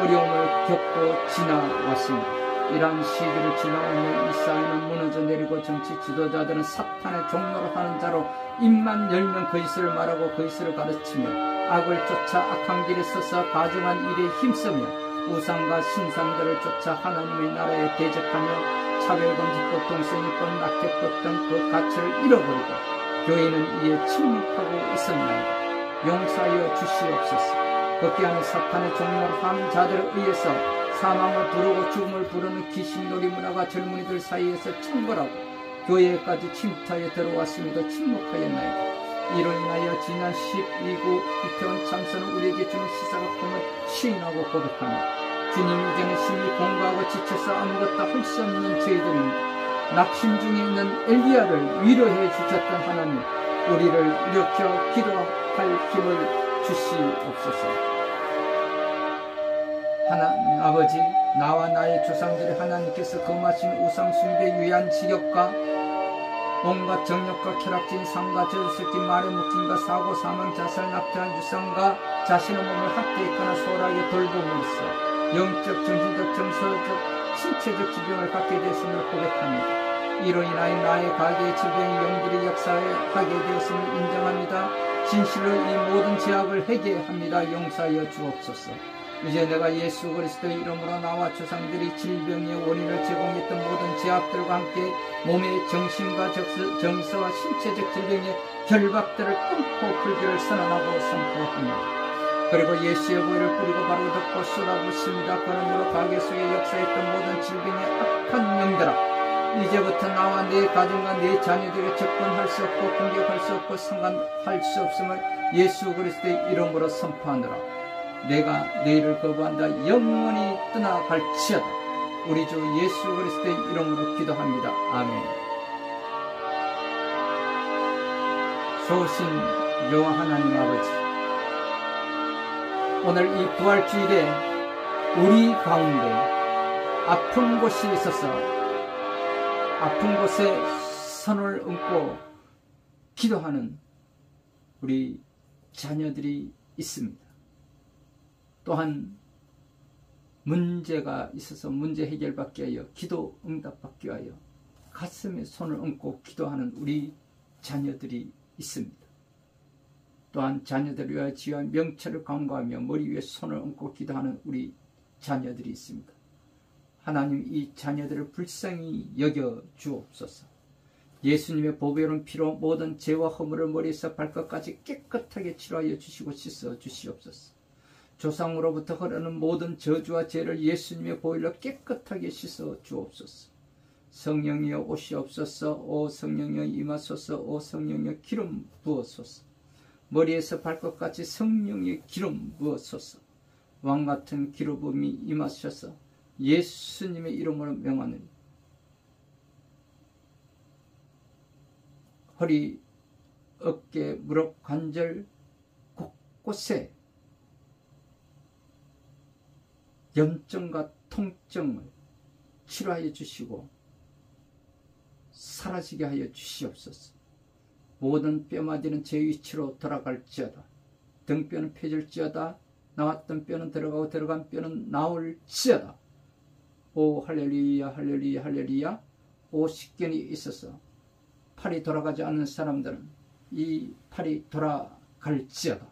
어려움을 겪고 지나왔습니다. 이러한 시기를 지나오며 이 사회는 무너져 내리고 정치 지도자들은 사탄의 종로로 하는 자로 입만 열면 거짓을 말하고 거짓을 가르치며 악을 쫓아 악한 길에 서서 가증한 일에 힘쓰며 우상과 신상들을 쫓아 하나님의 나라에 대적하며 차별금지법, 동성애법, 낙태법 등 그 가치를 잃어버리고 교회는 이에 침묵하고 있었나이다. 용서하여 주시옵소서. 걷게하는 사탄의 종로로 하는 자들에 의해서 사망을 부르고 죽음을 부르는 귀신놀이 문화가 젊은이들 사이에서 창궐하고 교회까지 침투하여 들어왔음에도 침묵하였나이다. 이로 인하여 지난 12구 이태원 참선은 우리에게 주는 시사각품을 시인하고 고백하며 주님, 이제는 심히 공부하고 지쳐서 아무것도 할 수 없는 저희들입니다. 낙심 중에 있는 엘리야를 위로해 주셨던 하나님, 우리를 일으켜 기도할 힘을 주시옵소서. 하나님 아버지, 나와 나의 조상들이 하나님께서 금하신 우상숭배에 위한 지격과 온갖 정욕과 쾌락진 삶과 저주스럽긴 말에 묶임과 사고 사망 자살 낙태한 유산과 자신의 몸을 학대했거나 소홀하게 돌봄으로써 영적 정신적 정서적 신체적 질병을 갖게 되었음을 고백합니다. 이로 인하여 나의 가게의 질병의 영들이 역사하게 되었음을 인정합니다. 진실로 이 모든 죄악을 회개합니다. 용서하여 주옵소서. 이제 내가 예수 그리스도의 이름으로 나와 조상들이 질병의 원인을 제공했던 모든 죄악들과 함께 몸의 정신과 정서와 신체적 질병의 결박들을 끊고 불기를 선언하고 선포합니다. 그리고 예수의 보혈을 뿌리고 바로 덮고 쏟아붓습니다. 그러므로 가게 속에 역사했던 모든 질병의 악한 영들아, 이제부터 나와 내 가정과 내 자녀들에게 접근할 수 없고 공격할 수 없고 상관할 수 없음을 예수 그리스도의 이름으로 선포하노라. 내가 너희를 거부한다. 영원히 떠나갈지어다. 우리 주 예수 그리스도의 이름으로 기도합니다. 아멘. 좋으신 여호와 하나님 아버지, 오늘 이 부활주일에 우리 가운데 아픈 곳이 있어서 아픈 곳에 손을 얹고 기도하는 우리 자녀들이 있습니다. 또한 문제가 있어서 문제 해결받기 위하여 기도 응답받기 위하여 가슴에 손을 얹고 기도하는 우리 자녀들이 있습니다. 또한 자녀들을 위하여 지혜와 명철을 강구하며 머리 위에 손을 얹고 기도하는 우리 자녀들이 있습니다. 하나님, 이 자녀들을 불쌍히 여겨 주옵소서. 예수님의 보배로운 피로 모든 죄와 허물을 머리에서 발끝까지 깨끗하게 치료하여 주시고 씻어 주시옵소서. 조상으로부터 흐르는 모든 저주와 죄를 예수님의 보혈로 깨끗하게 씻어 주옵소서. 성령이여 오시옵소서. 오 성령이여 임하소서. 오 성령이여 기름 부어소서. 머리에서 발끝까지 성령의 기름 부어소서. 왕같은 기름부음이 임하셔서 예수님의 이름으로 명하노니 허리, 어깨, 무릎, 관절 곳곳에 염증과 통증을 치료하여 주시고 사라지게 하여 주시옵소서. 모든 뼈마디는 제 위치로 돌아갈지어다. 등뼈는 펴질지어다. 나왔던 뼈는 들어가고 들어간 뼈는 나올지어다. 오 할렐루야 할렐루야 할렐루야. 오 식견이 있어서 팔이 돌아가지 않는 사람들은 이 팔이 돌아갈지어다.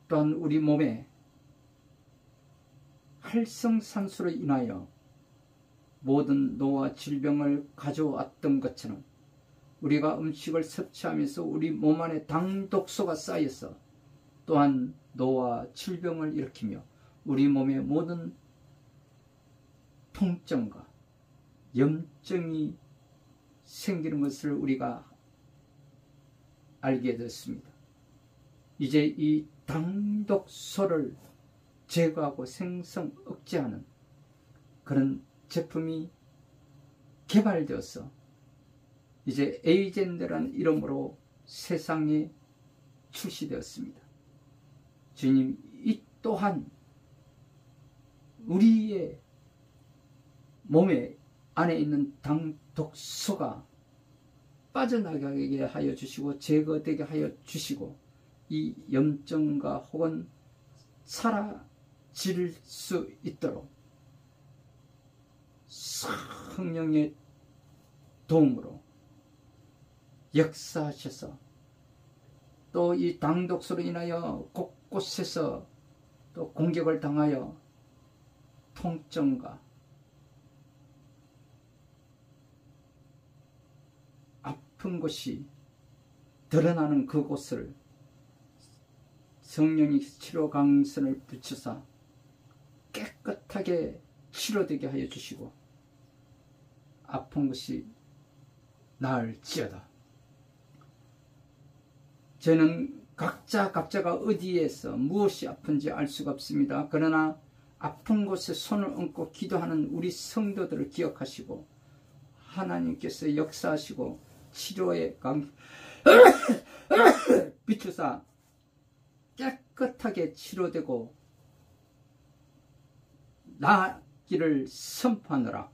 또한 우리 몸에 활성산소로 인하여 모든 노와 질병을 가져왔던 것처럼 우리가 음식을 섭취하면서 우리 몸 안에 당독소가 쌓여서 또한 노와 질병을 일으키며 우리 몸의 모든 통증과 염증이 생기는 것을 우리가 알게 됐습니다. 이제 이 당독소를 제거하고 생성 억제하는 그런 제품이 개발되어서 이제 에이젠드라는 이름으로 세상에 출시되었습니다. 주님, 이 또한 우리의 몸에 안에 있는 당독소가 빠져나가게 하여 주시고 제거되게 하여 주시고 이 염증과 혹은 사라질 수 있도록 성령의 도움으로 역사하셔서 또 이 당독소로 인하여 곳곳에서 또 공격을 당하여 통증과 아픈 곳이 드러나는 그곳을 성령이 치료 강선을 붙여서 깨끗하게 치료되게 하여 주시고 아픈 것이 나을지어다. 저는 각자가 어디에서 무엇이 아픈지 알 수가 없습니다. 그러나 아픈 곳에 손을 얹고 기도하는 우리 성도들을 기억하시고 하나님께서 역사하시고 치료의 강 비추사 깨끗하게 치료되고 나기를 선포하느라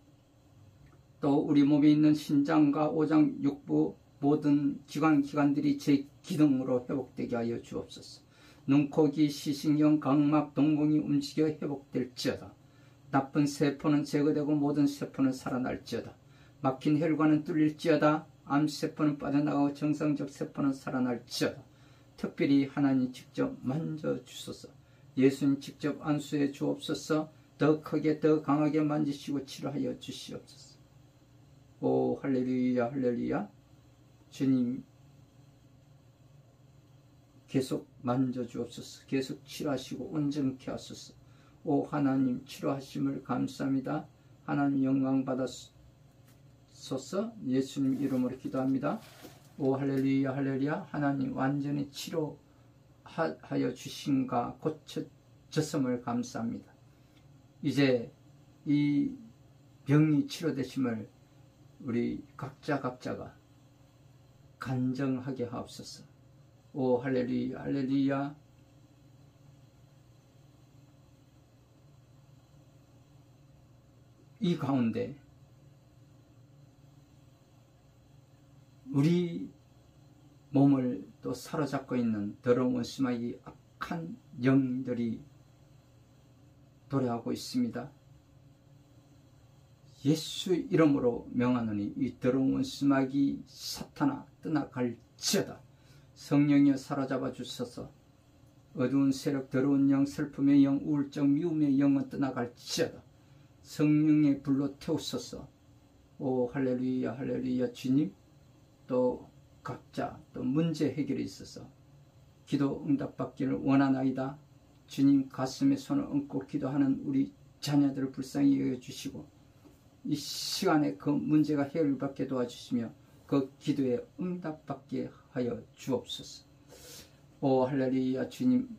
또 우리 몸에 있는 신장과 오장, 육부 모든 기관들이 제 기능으로 회복되게 하여 주옵소서. 눈, 코, 귀, 시신경, 각막, 동공이 움직여 회복될지어다. 나쁜 세포는 제거되고 모든 세포는 살아날지어다. 막힌 혈관은 뚫릴지어다. 암세포는 빠져나가고 정상적 세포는 살아날지어다. 특별히 하나님 직접 만져주소서. 예수님 직접 안수해 주옵소서. 더 크게 더 강하게 만지시고 치료하여 주시옵소서. 오 할렐루야 할렐루야. 주님 계속 만져주옵소서. 계속 치료하시고 온전케 하소서. 오 하나님 치료하심을 감사합니다. 하나님 영광 받았소서. 예수님 이름으로 기도합니다. 오 할렐루야 할렐루야. 하나님 완전히 치료하여 주신가 고쳐졌음을 감사합니다. 이제 이 병이 치료되심을 우리 각자가 간증하게 하옵소서. 오 할렐루야 할렐루야. 이 가운데 우리 몸을 또 사로잡고 있는 더러운 원수마귀 악한 영들이 도래하고 있습니다. 예수 이름으로 명하노니 이 더러운 원수마귀 사탄아 떠나갈지어다. 성령이여 사로잡아 주소서. 어두운 세력, 더러운 영, 슬픔의 영, 우울증, 미움의 영은 떠나갈지어다. 성령의 불로 태우소서. 오 할렐루야 할렐루야. 주님 또 각자 또 문제 해결에 있어서 기도 응답받기를 원하나이다. 주님 가슴에 손을 얹고 기도하는 우리 자녀들을 불쌍히 여겨주시고 이 시간에 그 문제가 해결받게 도와주시며 그 기도에 응답받게 하여 주옵소서. 오 할렐루야. 주님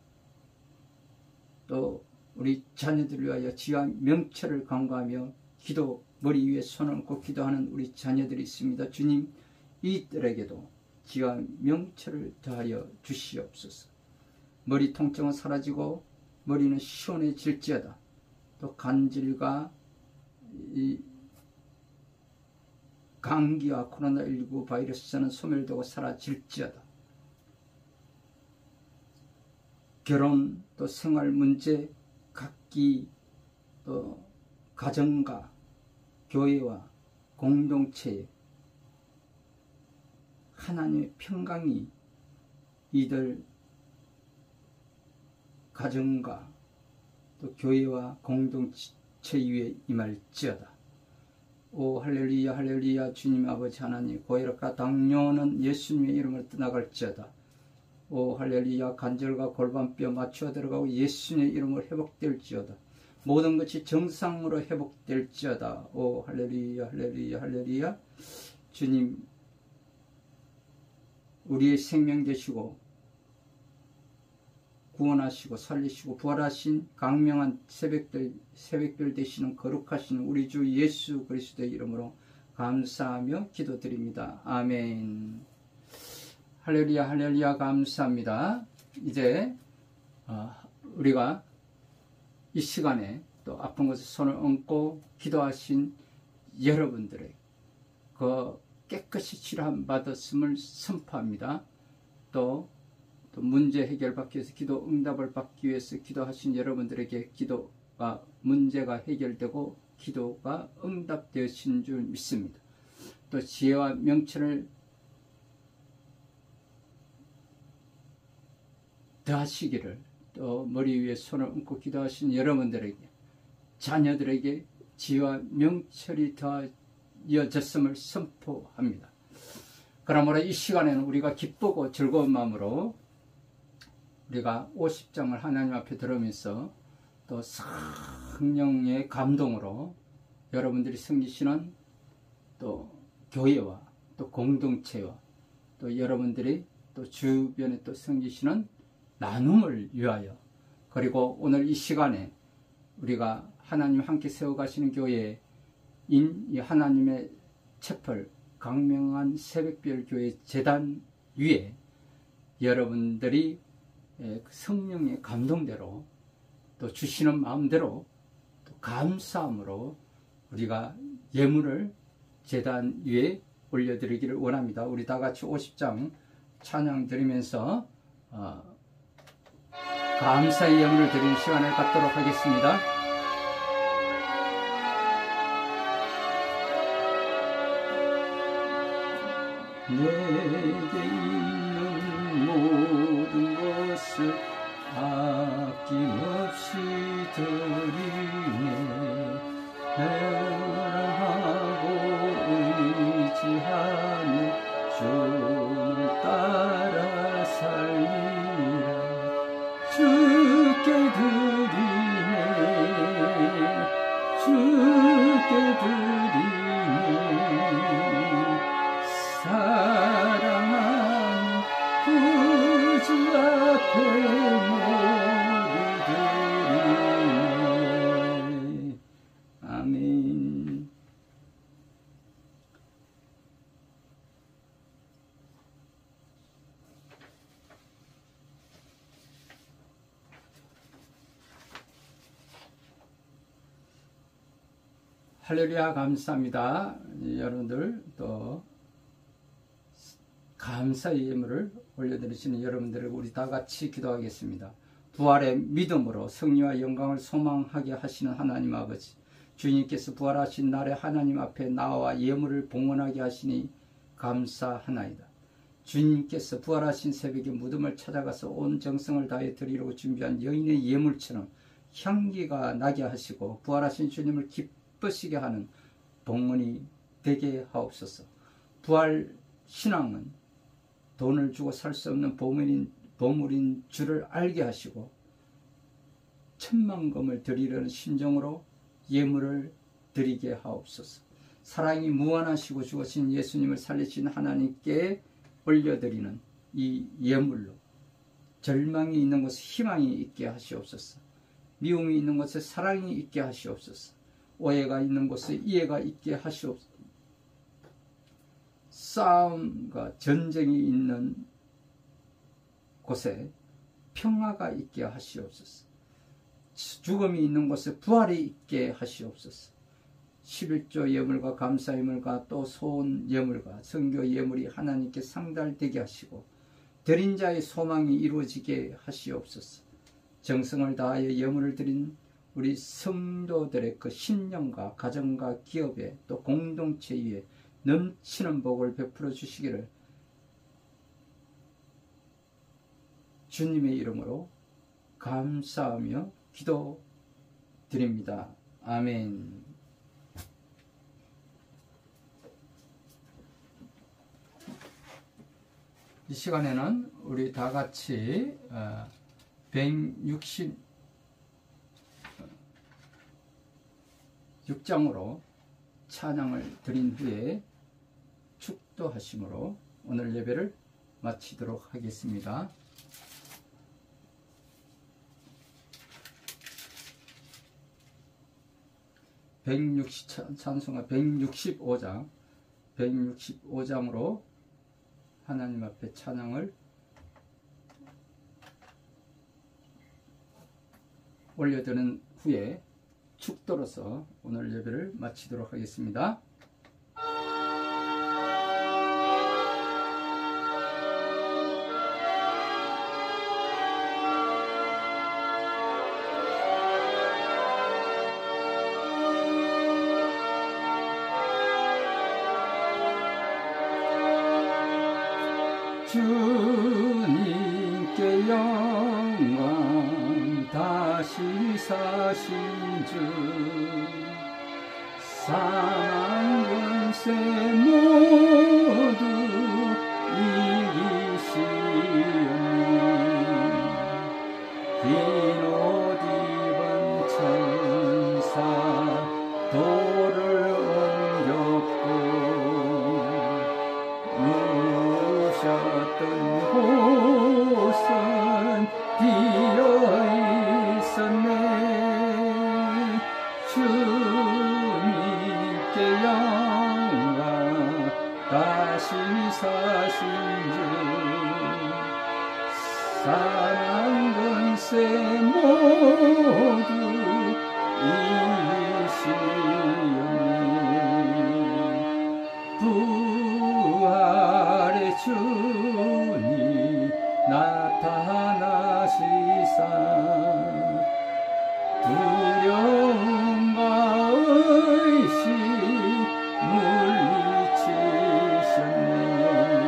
또 우리 자녀들을 위하여 지와 명철을 강구하며 기도 머리 위에 손을 얹고 기도하는 우리 자녀들이 있습니다. 주님 이들에게도 지와 명철을 더하여 주시옵소서. 머리 통증은 사라지고 머리는 시원해질지어다. 또 간질과 이 감기와 코로나19 바이러스는 소멸되고 사라질지어다. 결혼 또 생활 문제, 각기 또 가정과 교회와 공동체에 하나님의 평강이 이들 가정과 또 교회와 공동체 위에 임할지어다. 오 할렐루야 할렐루야. 주님 아버지 하나님 고혈압과 당뇨는 예수님의 이름으로 떠나갈지어다. 오 할렐루야. 관절과 골반뼈 맞추어 들어가고 예수님의 이름으로 회복될지어다. 모든 것이 정상으로 회복될지어다. 오 할렐루야 할렐루야 할렐루야. 주님 우리의 생명 되시고 구원하시고 살리시고 부활하신 강명한 새벽별 되시는 거룩하신 우리 주 예수 그리스도의 이름으로 감사하며 기도드립니다. 아멘. 할렐루야 할렐루야. 감사합니다. 이제 우리가 이 시간에 또 아픈 곳에 손을 얹고 기도하신 여러분들의 그 깨끗이 치료함 받았음을 선포합니다. 또 문제 해결받기 위해서 기도 응답을 받기 위해서 기도하신 여러분들에게 기도가 문제가 해결되고 기도가 응답되신 줄 믿습니다. 또 지혜와 명철을 더하시기를 또 머리 위에 손을 얹고 기도하신 여러분들에게 자녀들에게 지혜와 명철이 더하여졌음을 선포합니다. 그러므로 이 시간에는 우리가 기쁘고 즐거운 마음으로 우리가 50장을 하나님 앞에 들으면서 또 성령의 감동으로 여러분들이 섬기시는 또 교회와 또 공동체와 또 여러분들이 또 주변에 또 섬기시는 나눔을 위하여 그리고 오늘 이 시간에 우리가 하나님 함께 세워가시는 교회인 이 하나님의 채플 강명한 새벽별 교회 재단 위에 여러분들이 성령의 감동대로 또 주시는 마음대로 또 감사함으로 우리가 예물을 재단 위에 올려드리기를 원합니다. 우리 다 같이 50장 찬양 드리면서 감사의 예물을 드리는 시간을 갖도록 하겠습니다. 내게 있는 모든 것을 아낌없이 드리네. 사랑하고 의지하며 주를 따라 살리라. 주께 드리네. 주께 드리네. 사랑하는 구주 앞에 모두 드리네. 아멘. 할렐루야. 감사합니다. 여러분들 또 감사의 예물을 올려드리시는 여러분들을 우리 다 같이 기도하겠습니다. 부활의 믿음으로 승리와 영광을 소망하게 하시는 하나님 아버지, 주님께서 부활하신 날에 하나님 앞에 나와 예물을 봉헌하게 하시니 감사하나이다. 주님께서 부활하신 새벽에 무덤을 찾아가서 온 정성을 다해 드리려고 준비한 여인의 예물처럼 향기가 나게 하시고 부활하신 주님을 기쁘시게 하는 봉헌이 되게 하옵소서. 부활 신앙은 돈을 주고 살 수 없는 보물인 줄을 알게 하시고 천만금을 드리려는 심정으로 예물을 드리게 하옵소서. 사랑이 무한하시고 죽으신 예수님을 살리신 하나님께 올려드리는 이 예물로 절망이 있는 곳에 희망이 있게 하시옵소서. 미움이 있는 곳에 사랑이 있게 하시옵소서. 오해가 있는 곳에 이해가 있게 하시옵소서. 싸움과 전쟁이 있는 곳에 평화가 있게 하시옵소서. 죽음이 있는 곳에 부활이 있게 하시옵소서. 11조 예물과 감사 예물과 또 소원 예물과 선교 예물이 하나님께 상달되게 하시고 드린 자의 소망이 이루어지게 하시옵소서. 정성을 다하여 예물을 드린 우리 성도들의 그 신령과 가정과 기업에 또 공동체 위에 넘치는 복을 베풀어 주시기를 주님의 이름으로 감사하며 기도드립니다. 아멘. 이 시간에는 우리 다 같이 166장으로 찬양을 드린 후에 축도하심으로 오늘 예배를 마치도록 하겠습니다. 찬송가 165장으로 하나님 앞에 찬양을 올려드는 후에 축도로서 오늘 예배를 마치도록 하겠습니다. 주님께 영광 다시 사신 주 사망 권세 모두 이기시오니 긴 옷 입은 천사 돌을 옮겼고 누우셨던 곳은 비어있었네. 주님께 영광 다시 사신 주 사망 권세 모두 이기시오니 부활의 주님 나타나시사 두려움과 의심 물리치셨네.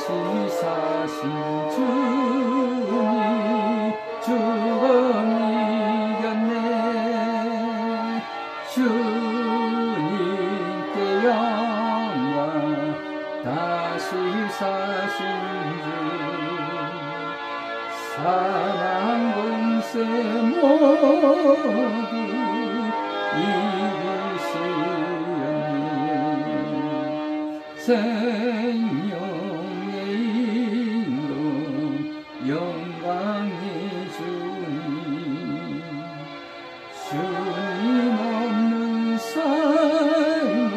다시 사신 주님 죽음 이겼네. 주님께 영광 다시 사신 주 사망 권세 모두 이기시었네. 생명의 인도 영광의 주님 주님 없는 삶은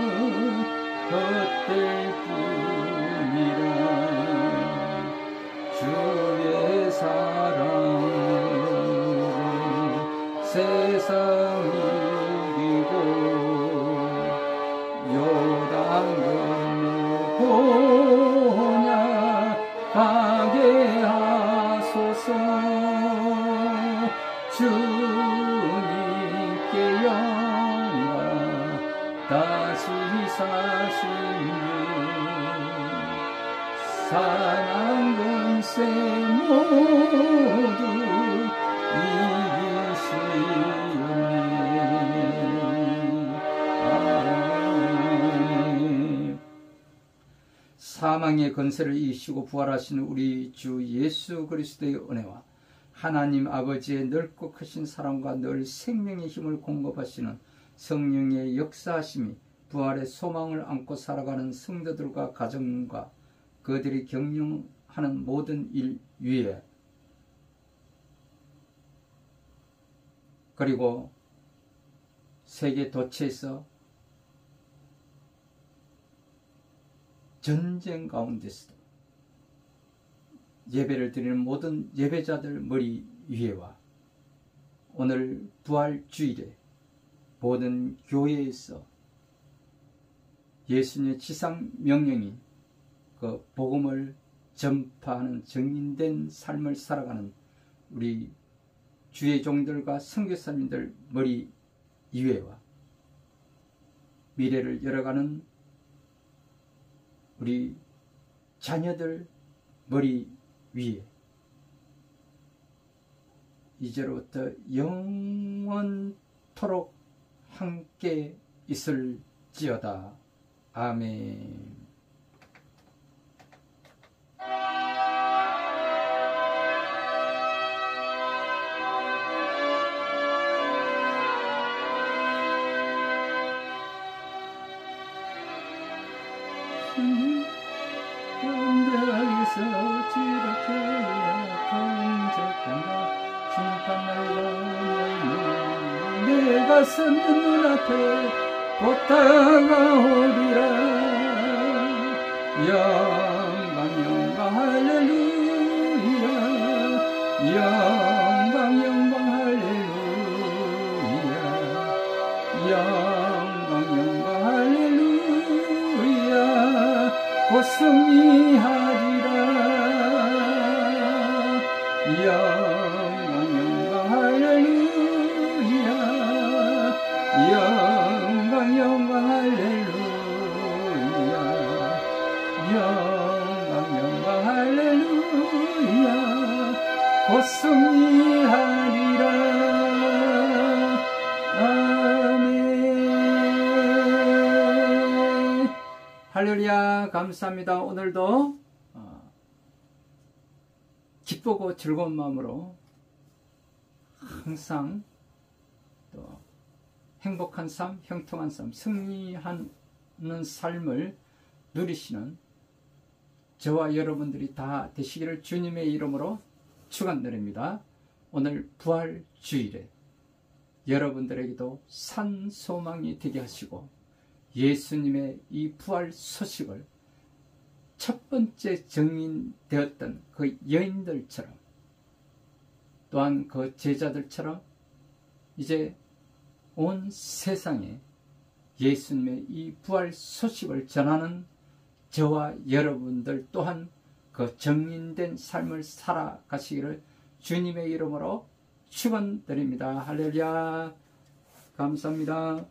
헛될 뿐이라. 주의 사랑으로 세상 이기고 요단 건너보냐 가게 하소서. 주님께 영광 다시 사신 주 사망 권세 모두 이기시었네. 사망의 권세를 이기시고 부활하신 우리 주 예수 그리스도의 은혜와 하나님 아버지의 넓고 크신 사랑과 늘 생명의 힘을 공급하시는 성령의 역사하심이 부활의 소망을 안고 살아가는 성도들과 가정과 그들이 경영하는 모든 일 위에 그리고 세계 도처에서 전쟁 가운데서도 예배를 드리는 모든 예배자들 머리 위에와 오늘 부활 주일에 모든 교회에서 예수님의 지상 명령인 그 복음을 전파하는 정인된 삶을 살아가는 우리 주의 종들과 선교사님들 머리 이외와 미래를 열어가는 우리 자녀들 머리 위에 이제로부터 영원토록 함께 있을지어다. 아멘. 대학에서 지락해야 건졌구나. 심판날과 내가 선 눈앞에 곧 다가오리라. 영광 영광 할렐루야. 영광 영광 할렐루야. 영광 영광 할렐루야. 곧 승리하리라. 영광 영광 할렐루야. 영광 영광 할렐루야. 영광 영광 할렐루야. 곧 승리하리라. 아멘. 할렐루야. 감사합니다. 오늘도 기쁘고 즐거운 마음으로 항상 또 행복한 삶, 형통한 삶, 승리하는 삶을 누리시는 저와 여러분들이 다 되시기를 주님의 이름으로 축원드립니다. 오늘 부활 주일에 여러분들에게도 산 소망이 되게 하시고 예수님의 이 부활 소식을 첫 번째 증인되었던 그 여인들처럼 또한 그 제자들처럼 이제 온 세상에 예수님의 이 부활 소식을 전하는 저와 여러분들 또한 그 증인된 삶을 살아가시기를 주님의 이름으로 축원드립니다. 할렐루야. 감사합니다.